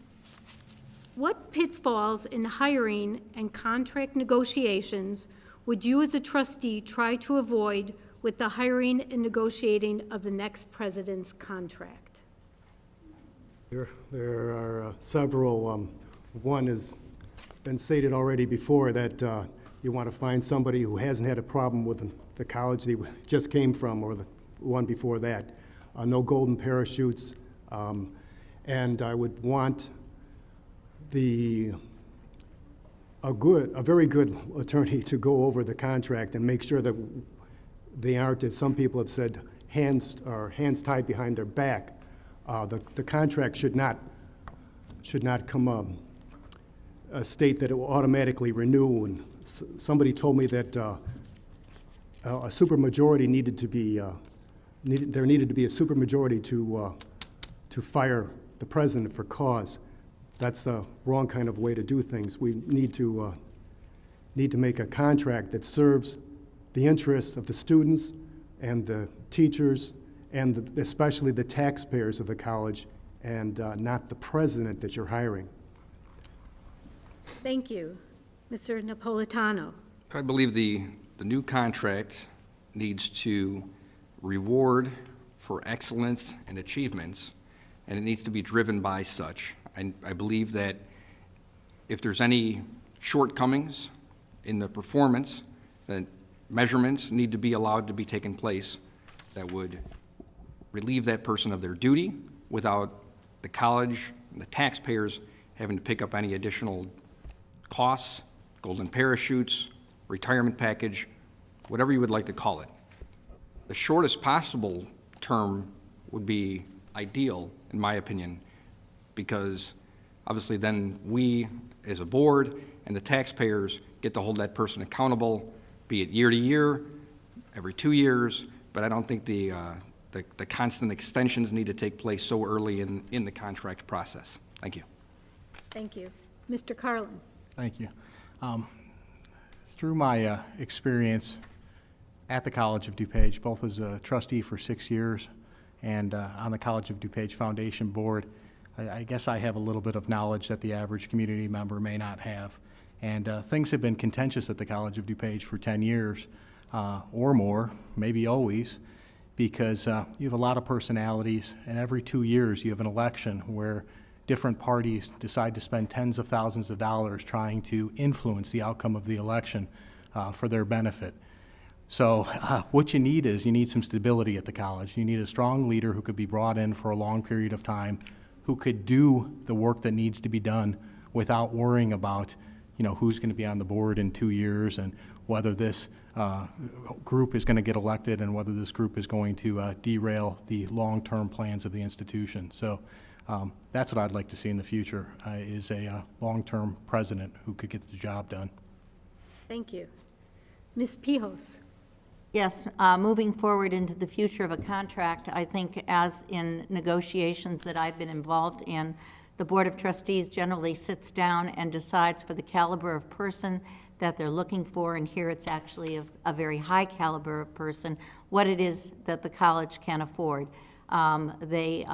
What pitfalls in hiring and contract negotiations would you as a trustee try to avoid with the hiring and negotiating of the next president's contract? There are several. One has been stated already before, that you want to find somebody who hasn't had a problem with the college they just came from or the one before that. No golden parachutes. And I would want a very good attorney to go over the contract and make sure that they aren't, as some people have said, hands tied behind their back. The contract should not come state that it will automatically renew. And somebody told me that a supermajority needed to be there needed to be a supermajority to fire the president for cause. That's the wrong kind of way to do things. We need to make a contract that serves the interests of the students and the teachers and especially the taxpayers of the college, and not the president that you're hiring. Thank you. Mr. Napolitano. I believe the new contract needs to reward for excellence and achievements, and it needs to be driven by such. I believe that if there's any shortcomings in the performance, then measurements need to be allowed to be taken place that would relieve that person of their duty without the college and the taxpayers having to pick up any additional costs, golden parachutes, retirement package, whatever you would like to call it. The shortest possible term would be ideal, in my opinion, because obviously then we, as a board, and the taxpayers get to hold that person accountable, be it year to year, every 2 years, but I don't think the constant extensions need to take place so early in the contract process. Thank you. Thank you. Mr. Carlin. Thank you. Through my experience at the College of DuPage, both as a trustee for 6 years and on the College of DuPage Foundation Board, I guess I have a little bit of knowledge that the average community member may not have. And things have been contentious at the College of DuPage for 10 years or more, maybe always, because you have a lot of personalities, and every 2 years you have an election where different parties decide to spend tens of thousands of dollars trying to influence the outcome of the election for their benefit. So what you need some stability at the college. You need a strong leader who could be brought in for a long period of time, who could do the work that needs to be done without worrying about, who's going to be on the board in 2 years and whether this group is going to get elected and whether this group is going to derail the long-term plans of the institution. So that's what I'd like to see in the future, is a long-term president who could get the job done. Thank you. Ms. Pijos. Yes, moving forward into the future of a contract, I think as in negotiations that I've been involved in, the Board of Trustees generally sits down and decides for the caliber of person that they're looking for, and here it's actually a very high caliber of person, what it is that the college can afford. They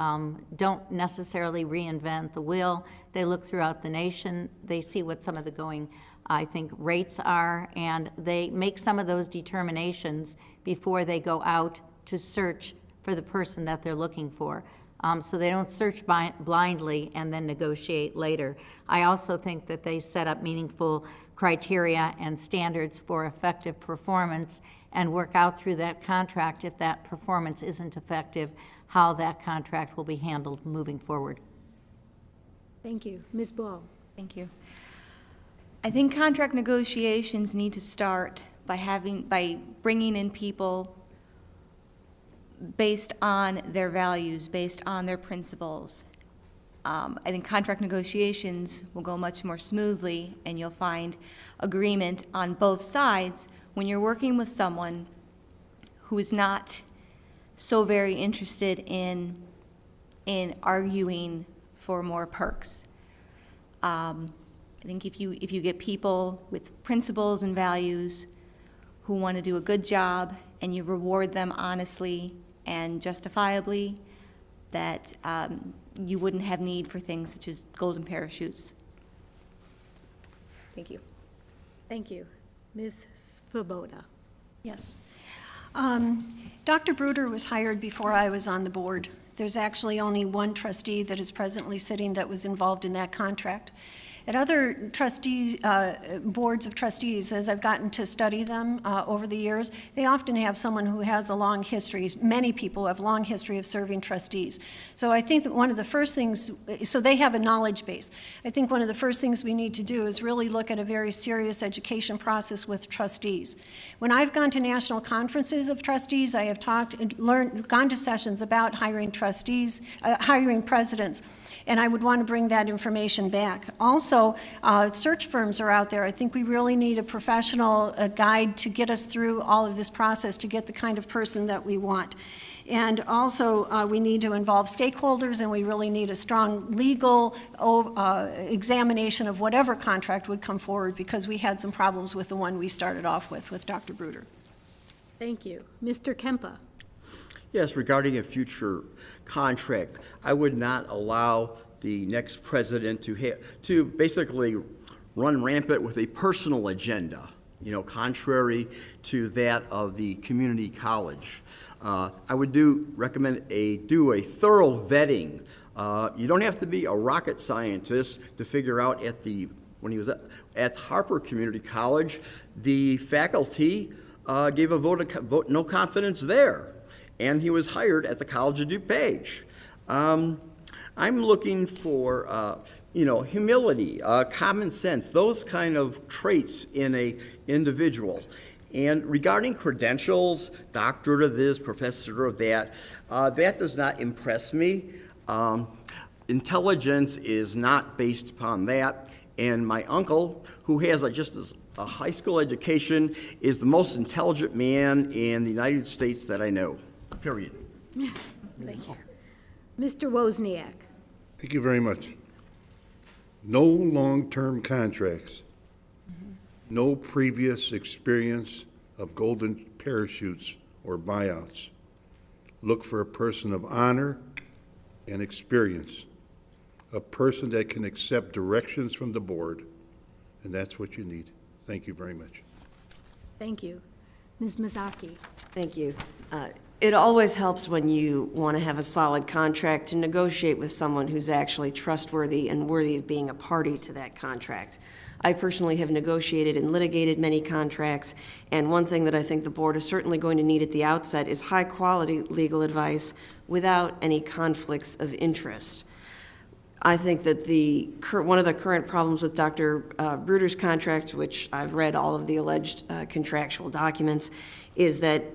don't necessarily reinvent the wheel. They look throughout the nation. They see what some of the going, I think, rates are, and they make some of those determinations before they go out to search for the person that they're looking for. So they don't search blindly and then negotiate later. I also think that they set up meaningful criteria and standards for effective performance and work out through that contract, if that performance isn't effective, how that contract will be handled moving forward. Thank you. Ms. Ball. Thank you. I think contract negotiations need to start by bringing in people based on their values, based on their principles. I think contract negotiations will go much more smoothly, and you'll find agreement on both sides when you're working with someone who is not so very interested in arguing for more perks. I think if you get people with principles and values who want to do a good job, and you reward them honestly and justifiably, that you wouldn't have need for things such as golden parachutes. Thank you. Thank you. Ms. Svoboda. Yes. Dr. Bruder was hired before I was on the board. There's actually only one trustee that is presently sitting that was involved in that contract. At other boards of trustees, as I've gotten to study them over the years, they often have someone who has a long history. Many people have a long history of serving trustees. So I think that one of the first things, so they have a knowledge base. I think one of the first things we need to do is really look at a very serious education process with trustees. When I've gone to national conferences of trustees, I have gone to sessions about hiring trustees, hiring presidents. And I would want to bring that information back. Also, search firms are out there. I think we really need a professional guide to get us through all of this process to get the kind of person that we want. And also, we need to involve stakeholders, and we really need a strong legal examination of whatever contract would come forward, because we had some problems with the one we started off with Dr. Bruder. Thank you. Mr. Kempa. Yes, regarding a future contract, I would not allow the next president to basically run rampant with a personal agenda, contrary to that of the community college. I would recommend do a thorough vetting. You don't have to be a rocket scientist to figure out when he was at Harper Community College, the faculty gave a vote no confidence there. And he was hired at the College of DuPage. I'm looking for, humility, common sense, those kind of traits in an individual. And regarding credentials, doctorate of this, professor of that, that does not impress me. Intelligence is not based upon that. And my uncle, who has just a high school education, is the most intelligent man in the United States that I know. Period. Thank you. Mr. Wozniak. Thank you very much. No long-term contracts, no previous experience of golden parachutes or buyouts. Look for a person of honor and experience, a person that can accept directions from the board, and that's what you need. Thank you very much. Thank you. Ms. Mazzocchi. Thank you. It always helps when you want to have a solid contract to negotiate with someone who's actually trustworthy and worthy of being a party to that contract. I personally have negotiated and litigated many contracts, and one thing that I think the board is certainly going to need at the outset is high-quality legal advice without any conflicts of interest. I think that one of the current problems with Dr. Bruder's contract, which I've read all of the alleged contractual documents, is that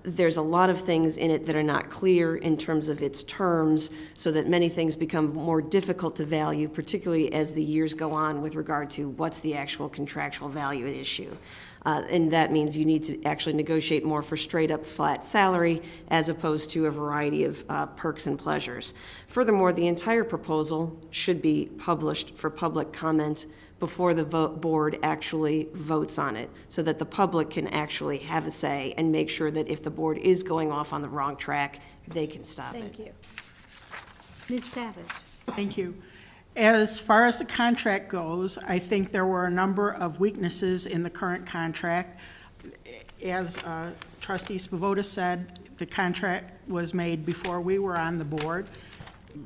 there's a lot of things in it that are not clear in terms of its terms, so that many things become more difficult to value, particularly as the years go on with regard to what's the actual contractual value at issue. And that means you need to actually negotiate more for straight-up flat salary as opposed to a variety of perks and pleasures. Furthermore, the entire proposal should be published for public comment before the board actually votes on it, so that the public can actually have a say and make sure that if the board is going off on the wrong track, they can stop it. Thank you. Ms. Savage. Thank you. As far as the contract goes, I think there were a number of weaknesses in the current contract. As Trustee Svoboda said, the contract was made before we were on the board.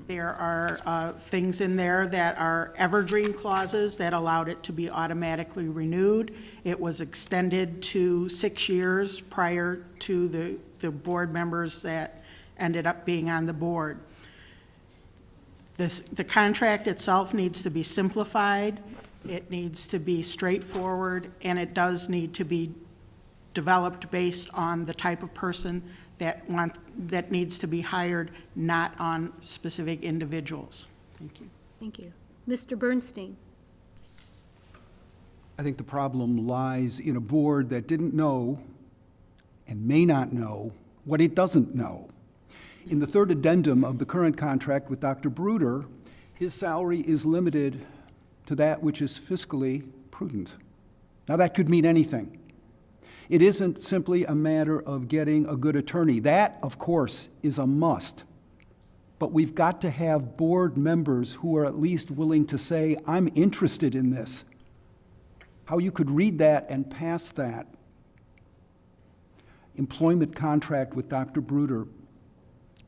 There are things in there that are evergreen clauses that allowed it to be automatically renewed. It was extended to 6 years prior to the board members that ended up being on the board. The contract itself needs to be simplified, it needs to be straightforward, and it does need to be developed based on the type of person that needs to be hired, not on specific individuals. Thank you. Thank you. Mr. Bernstein. I think the problem lies in a board that didn't know and may not know what it doesn't know. In the third addendum of the current contract with Dr. Bruder, his salary is limited to that which is fiscally prudent. Now, that could mean anything. It isn't simply a matter of getting a good attorney. That, of course, is a must. But we've got to have board members who are at least willing to say, I'm interested in this. How you could read that and pass that employment contract with Dr. Bruder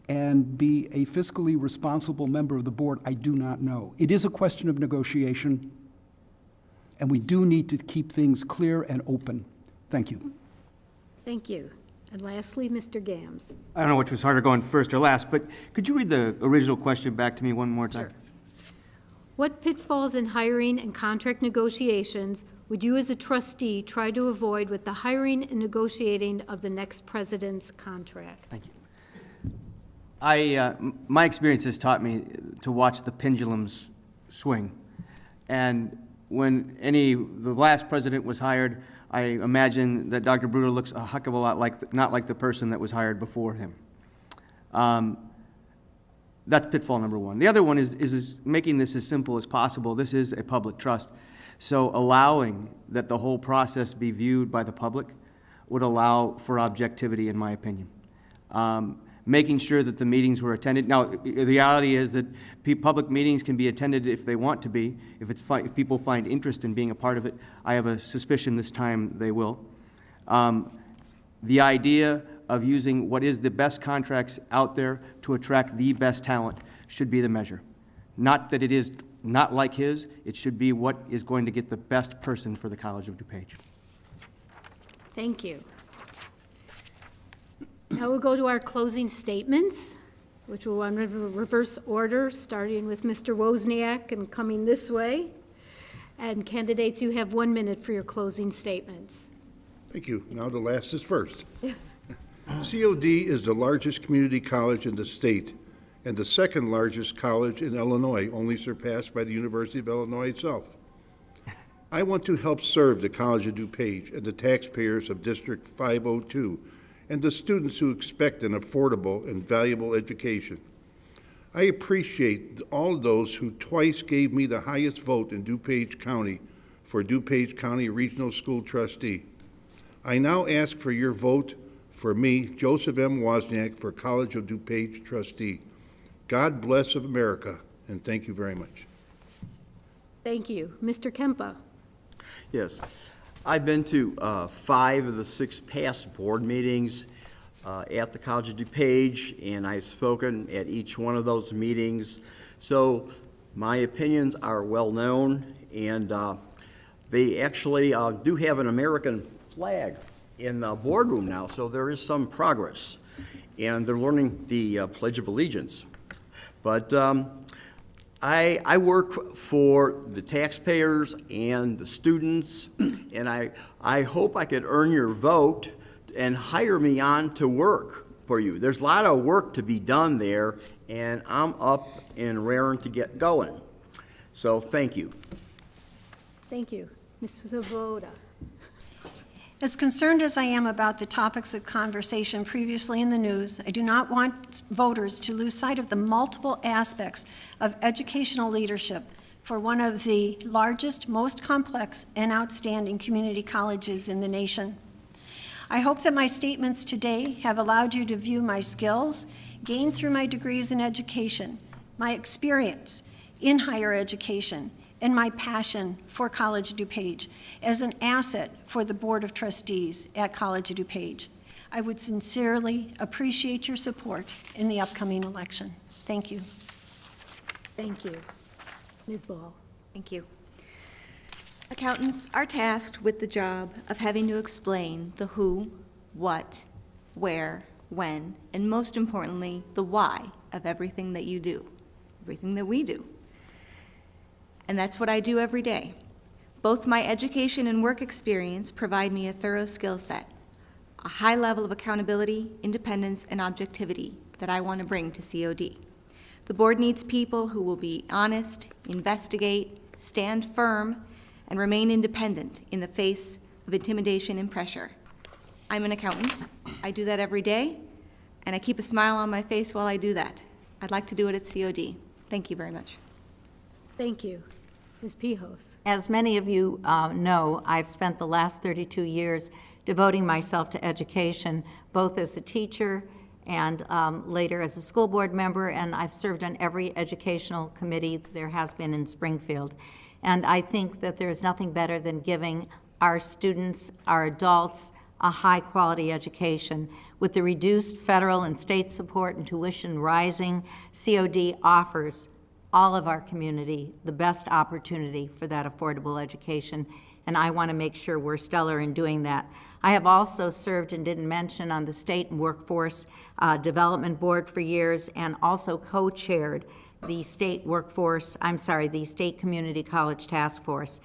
and be a fiscally responsible member of the board, I do not know. It is a question of negotiation, and we do need to keep things clear and open. Thank you. Thank you. And lastly, Mr. Gams. I don't know which was harder, going first or last, but could you read the original question back to me one more time? Sure. What pitfalls in hiring and contract negotiations would you as a trustee try to avoid with the hiring and negotiating of the next president's contract? Thank you. My experience has taught me to watch the pendulums swing. And when the last president was hired, I imagine that Dr. Bruder looks a heck of a lot not like the person that was hired before him. That's pitfall number one. The other one is making this as simple as possible. This is a public trust. So allowing that the whole process be viewed by the public would allow for objectivity, in my opinion. Making sure that the meetings were attended. Now, the reality is that public meetings can be attended if they want to be. If people find interest in being a part of it, I have a suspicion this time they will. The idea of using what is the best contracts out there to attract the best talent should be the measure. Not that it is not like his, it should be what is going to get the best person for the College of DuPage. Thank you. Now we'll go to our closing statements, which will run in reverse order, starting with Mr. Wozniak and coming this way. And candidates, you have 1 minute for your closing statements. Thank you. Now the last is first. COD is the largest community college in the state and the second largest college in Illinois, only surpassed by the University of Illinois itself. I want to help serve the College of DuPage and the taxpayers of District 502 and the students who expect an affordable and valuable education. I appreciate all those who twice gave me the highest vote in DuPage County for DuPage County Regional School Trustee. I now ask for your vote for me, Joseph M. Wozniak, for College of DuPage Trustee. God bless America, and thank you very much. Thank you. Mr. Kempa. Yes. I've been to 5 of the 6 past board meetings at the College of DuPage, and I've spoken at each one of those meetings. So my opinions are well known, and they actually do have an American flag in the boardroom now, so there is some progress. And they're learning the Pledge of Allegiance. But I work for the taxpayers and the students, and I hope I could earn your vote and hire me on to work for you. There's a lot of work to be done there, and I'm up and raring to get going. So thank you. Thank you. Ms. Svoboda. As concerned as I am about the topics of conversation previously in the news, I do not want voters to lose sight of the multiple aspects of educational leadership for one of the largest, most complex, and outstanding community colleges in the nation. I hope that my statements today have allowed you to view my skills gained through my degrees in education, my experience in higher education, and my passion for College of DuPage as an asset for the Board of Trustees at College of DuPage. I would sincerely appreciate your support in the upcoming election. Thank you. Thank you. Ms. Ball. Thank you. Accountants are tasked with the job of having to explain the who, what, where, when, and most importantly, the why of everything that you do, everything that we do. And that's what I do every day. Both my education and work experience provide me a thorough skill set, a high level of accountability, independence, and objectivity that I want to bring to COD. The board needs people who will be honest, investigate, stand firm, and remain independent in the face of intimidation and pressure. I'm an accountant. I do that every day, and I keep a smile on my face while I do that. I'd like to do it at COD. Thank you very much. Thank you. Ms. Pijos. As many of you know, I've spent the last 32 years devoting myself to education, both as a teacher and later as a school board member, and I've served on every educational committee there has been in Springfield. And I think that there's nothing better than giving our students, our adults, a high-quality education. With the reduced federal and state support and tuition rising, COD offers all of our community the best opportunity for that affordable education, and I want to make sure we're stellar in doing that. I have also served, and didn't mention, on the State and Workforce Development Board for years, and also co-chaired the State Community College Task Force.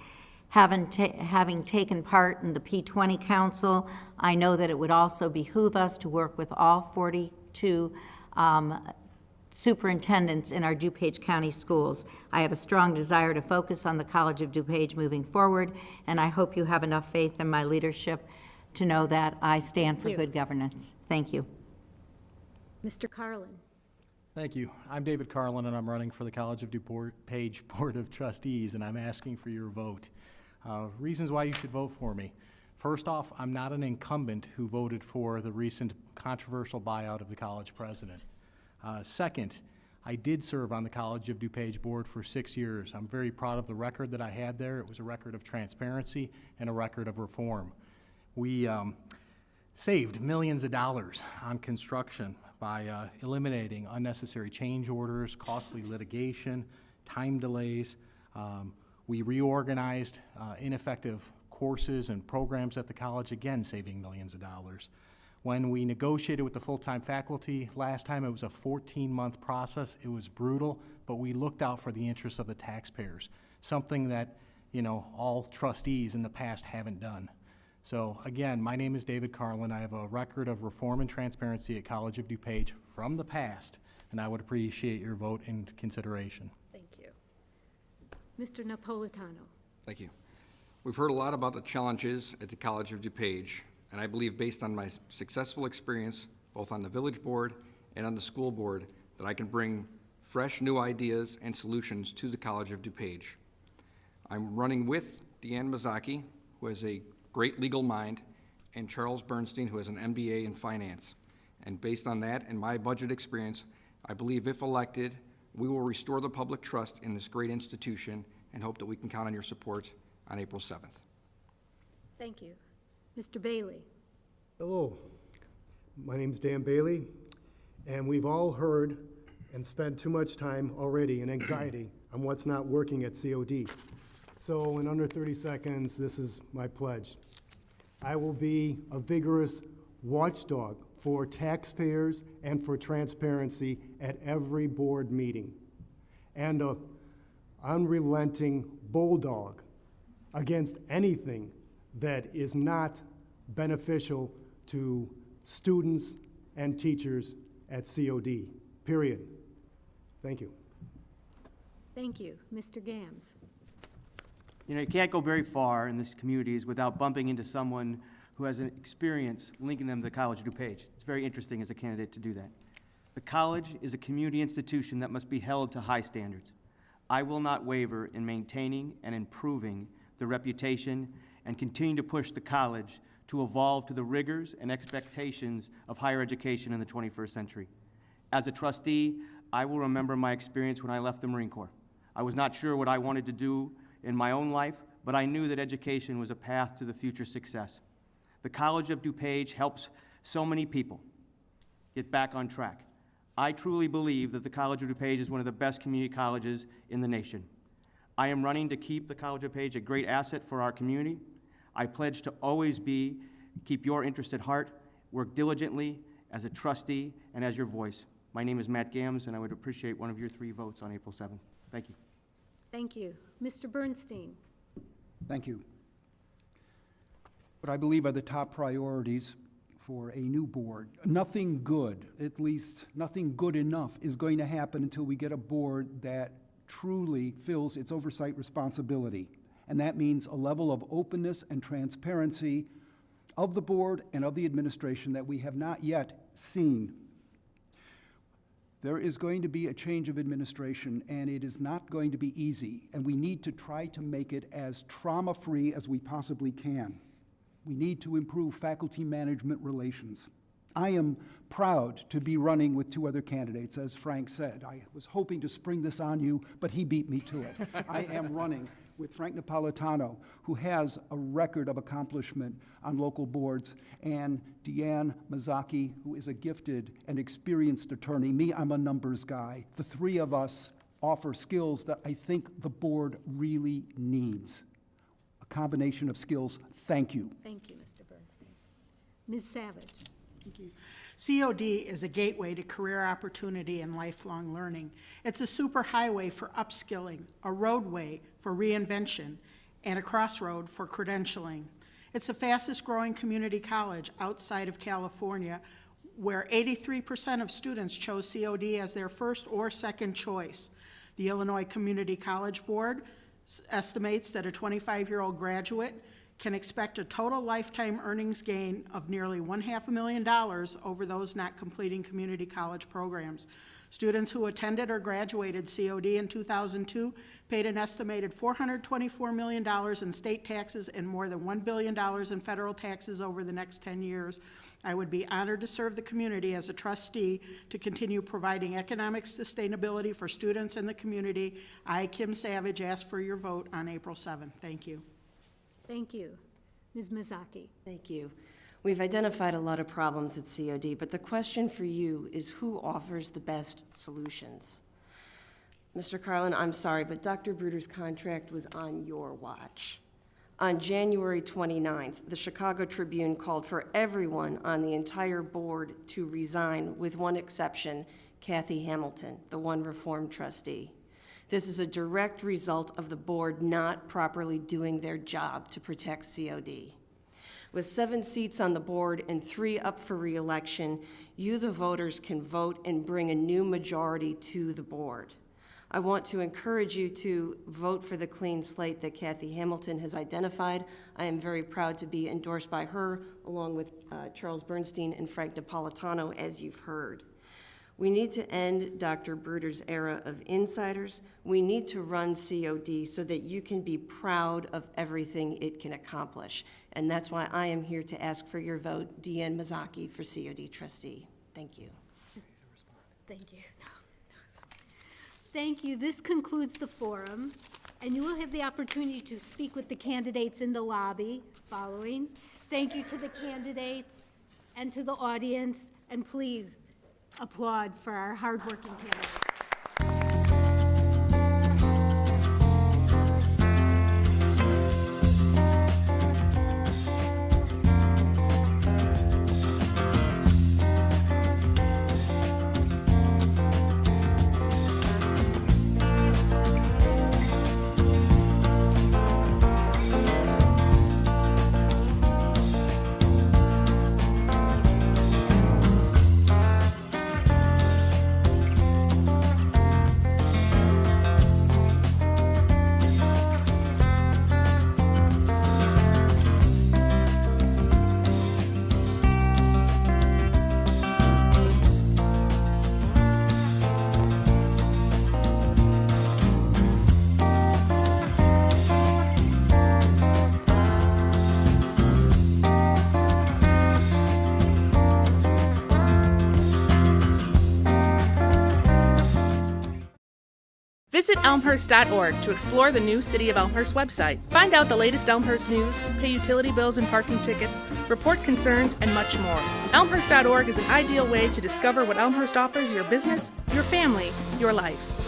Having taken part in the P20 Council, I know that it would also behoove us to work with all 42 superintendents in our DuPage County schools. I have a strong desire to focus on the College of DuPage moving forward, and I hope you have enough faith in my leadership to know that I stand for good governance. Thank you. Mr. Carlin. Thank you. I'm David Carlin, and I'm running for the College of DuPage Board of Trustees, and I'm asking for your vote. Reasons why you should vote for me. First off, I'm not an incumbent who voted for the recent controversial buyout of the college president. Second, I did serve on the College of DuPage board for 6 years. I'm very proud of the record that I had there. It was a record of transparency and a record of reform. We saved millions of dollars on construction by eliminating unnecessary change orders, costly litigation, time delays. We reorganized ineffective courses and programs at the college, again saving millions of dollars. When we negotiated with the full-time faculty last time, it was a 14-month process. It was brutal, but we looked out for the interests of the taxpayers, something that, you know, all trustees in the past haven't done. So again, my name is David Carlin. I have a record of reform and transparency at College of DuPage from the past, and I would appreciate your vote and consideration. Thank you. Mr. Napolitano. Thank you. We've heard a lot about the challenges at the College of DuPage, and I believe based on my successful experience, both on the village board and on the school board, that I can bring fresh new ideas and solutions to the College of DuPage. I'm running with Deanne Mazzocchi, who has a great legal mind, and Charles Bernstein, who has an MBA in finance. And based on that and my budget experience, I believe if elected, we will restore the public trust in this great institution and hope that we can count on your support on April 7th. Thank you. Mr. Bailey. Hello, my name's Dan Bailey, and we've all heard and spent too much time already in anxiety on what's not working at COD. So in under 30 seconds, this is my pledge. I will be a vigorous watchdog for taxpayers and for transparency at every board meeting, and an unrelenting bulldog against anything that is not beneficial to students and teachers at COD, period. Thank you. Thank you. Mr. Gams. You know, you can't go very far in these communities without bumping into someone who has an experience linking them to the College of DuPage. It's very interesting as a candidate to do that. The college is a community institution that must be held to high standards. I will not waver in maintaining and improving the reputation and continue to push the college to evolve to the rigors and expectations of higher education in the 21st century. As a trustee, I will remember my experience when I left the Marine Corps. I was not sure what I wanted to do in my own life, but I knew that education was a path to the future success. The College of DuPage helps so many people get back on track. I truly believe that the College of DuPage is one of the best community colleges in the nation. I am running to keep the College of DuPage a great asset for our community. I pledge to always keep your interest at heart, work diligently as a trustee and as your voice. My name is Matt Gams, and I would appreciate one of your 3 votes on April 7th. Thank you. Thank you. Mr. Bernstein. Thank you. What I believe are the top priorities for a new board. Nothing good, at least nothing good enough, is going to happen until we get a board that truly fills its oversight responsibility. And that means a level of openness and transparency of the board and of the administration that we have not yet seen. There is going to be a change of administration, and it is not going to be easy, and we need to try to make it as trauma-free as we possibly can. We need to improve faculty management relations. I am proud to be running with two other candidates, as Frank said. I was hoping to spring this on you, but he beat me to it. I am running with Frank Napolitano, who has a record of accomplishment on local boards, and Deanne Mazzocchi, who is a gifted and experienced attorney. Me, I'm a numbers guy. The three of us offer skills that I think the board really needs. A combination of skills. Thank you. Thank you, Mr. Bernstein. Ms. Savage. Thank you. COD is a gateway to career opportunity and lifelong learning. It's a superhighway for upskilling, a roadway for reinvention, and a crossroad for credentialing. It's the fastest growing community college outside of California, where 83% of students chose COD as their first or second choice. The Illinois Community College Board estimates that a 25-year-old graduate can expect a total lifetime earnings gain of nearly $500,000 over those not completing community college programs. Students who attended or graduated COD in 2002 paid an estimated $424 million in state taxes and more than $1 billion in federal taxes over the next 10 years. I would be honored to serve the community as a trustee to continue providing economic sustainability for students in the community. I, Kim Savage, ask for your vote on April 7th. Thank you. Thank you. Ms. Mazzocchi. Thank you. We've identified a lot of problems at COD, but the question for you is who offers the best solutions? Mr. Carlin, I'm sorry, but Dr. Bruder's contract was on your watch. On January 29th, the Chicago Tribune called for everyone on the entire board to resign, with one exception, Kathy Hamilton, the one reformed trustee. This is a direct result of the board not properly doing their job to protect COD. With 7 seats on the board and 3 up for re-election, you, the voters, can vote and bring a new majority to the board. I want to encourage you to vote for the clean slate that Kathy Hamilton has identified. I am very proud to be endorsed by her, along with Charles Bernstein and Frank Napolitano, as you've heard. We need to end Dr. Bruder's era of insiders. We need to run COD so that you can be proud of everything it can accomplish. And that's why I am here to ask for your vote, Deanne Mazzocchi, for COD trustee. Thank you. Thank you. Thank you. This concludes the forum, and you will have the opportunity to speak with the candidates in the lobby following. Thank you to the candidates and to the audience, and please applaud for our hardworking candidates. Visit elmhurst.org to explore the new City of Elmhurst website. Find out the latest Elmhurst news, pay utility bills and parking tickets, report concerns, and much more. Elmhurst.org is an ideal way to discover what Elmhurst offers your business, your family, your life.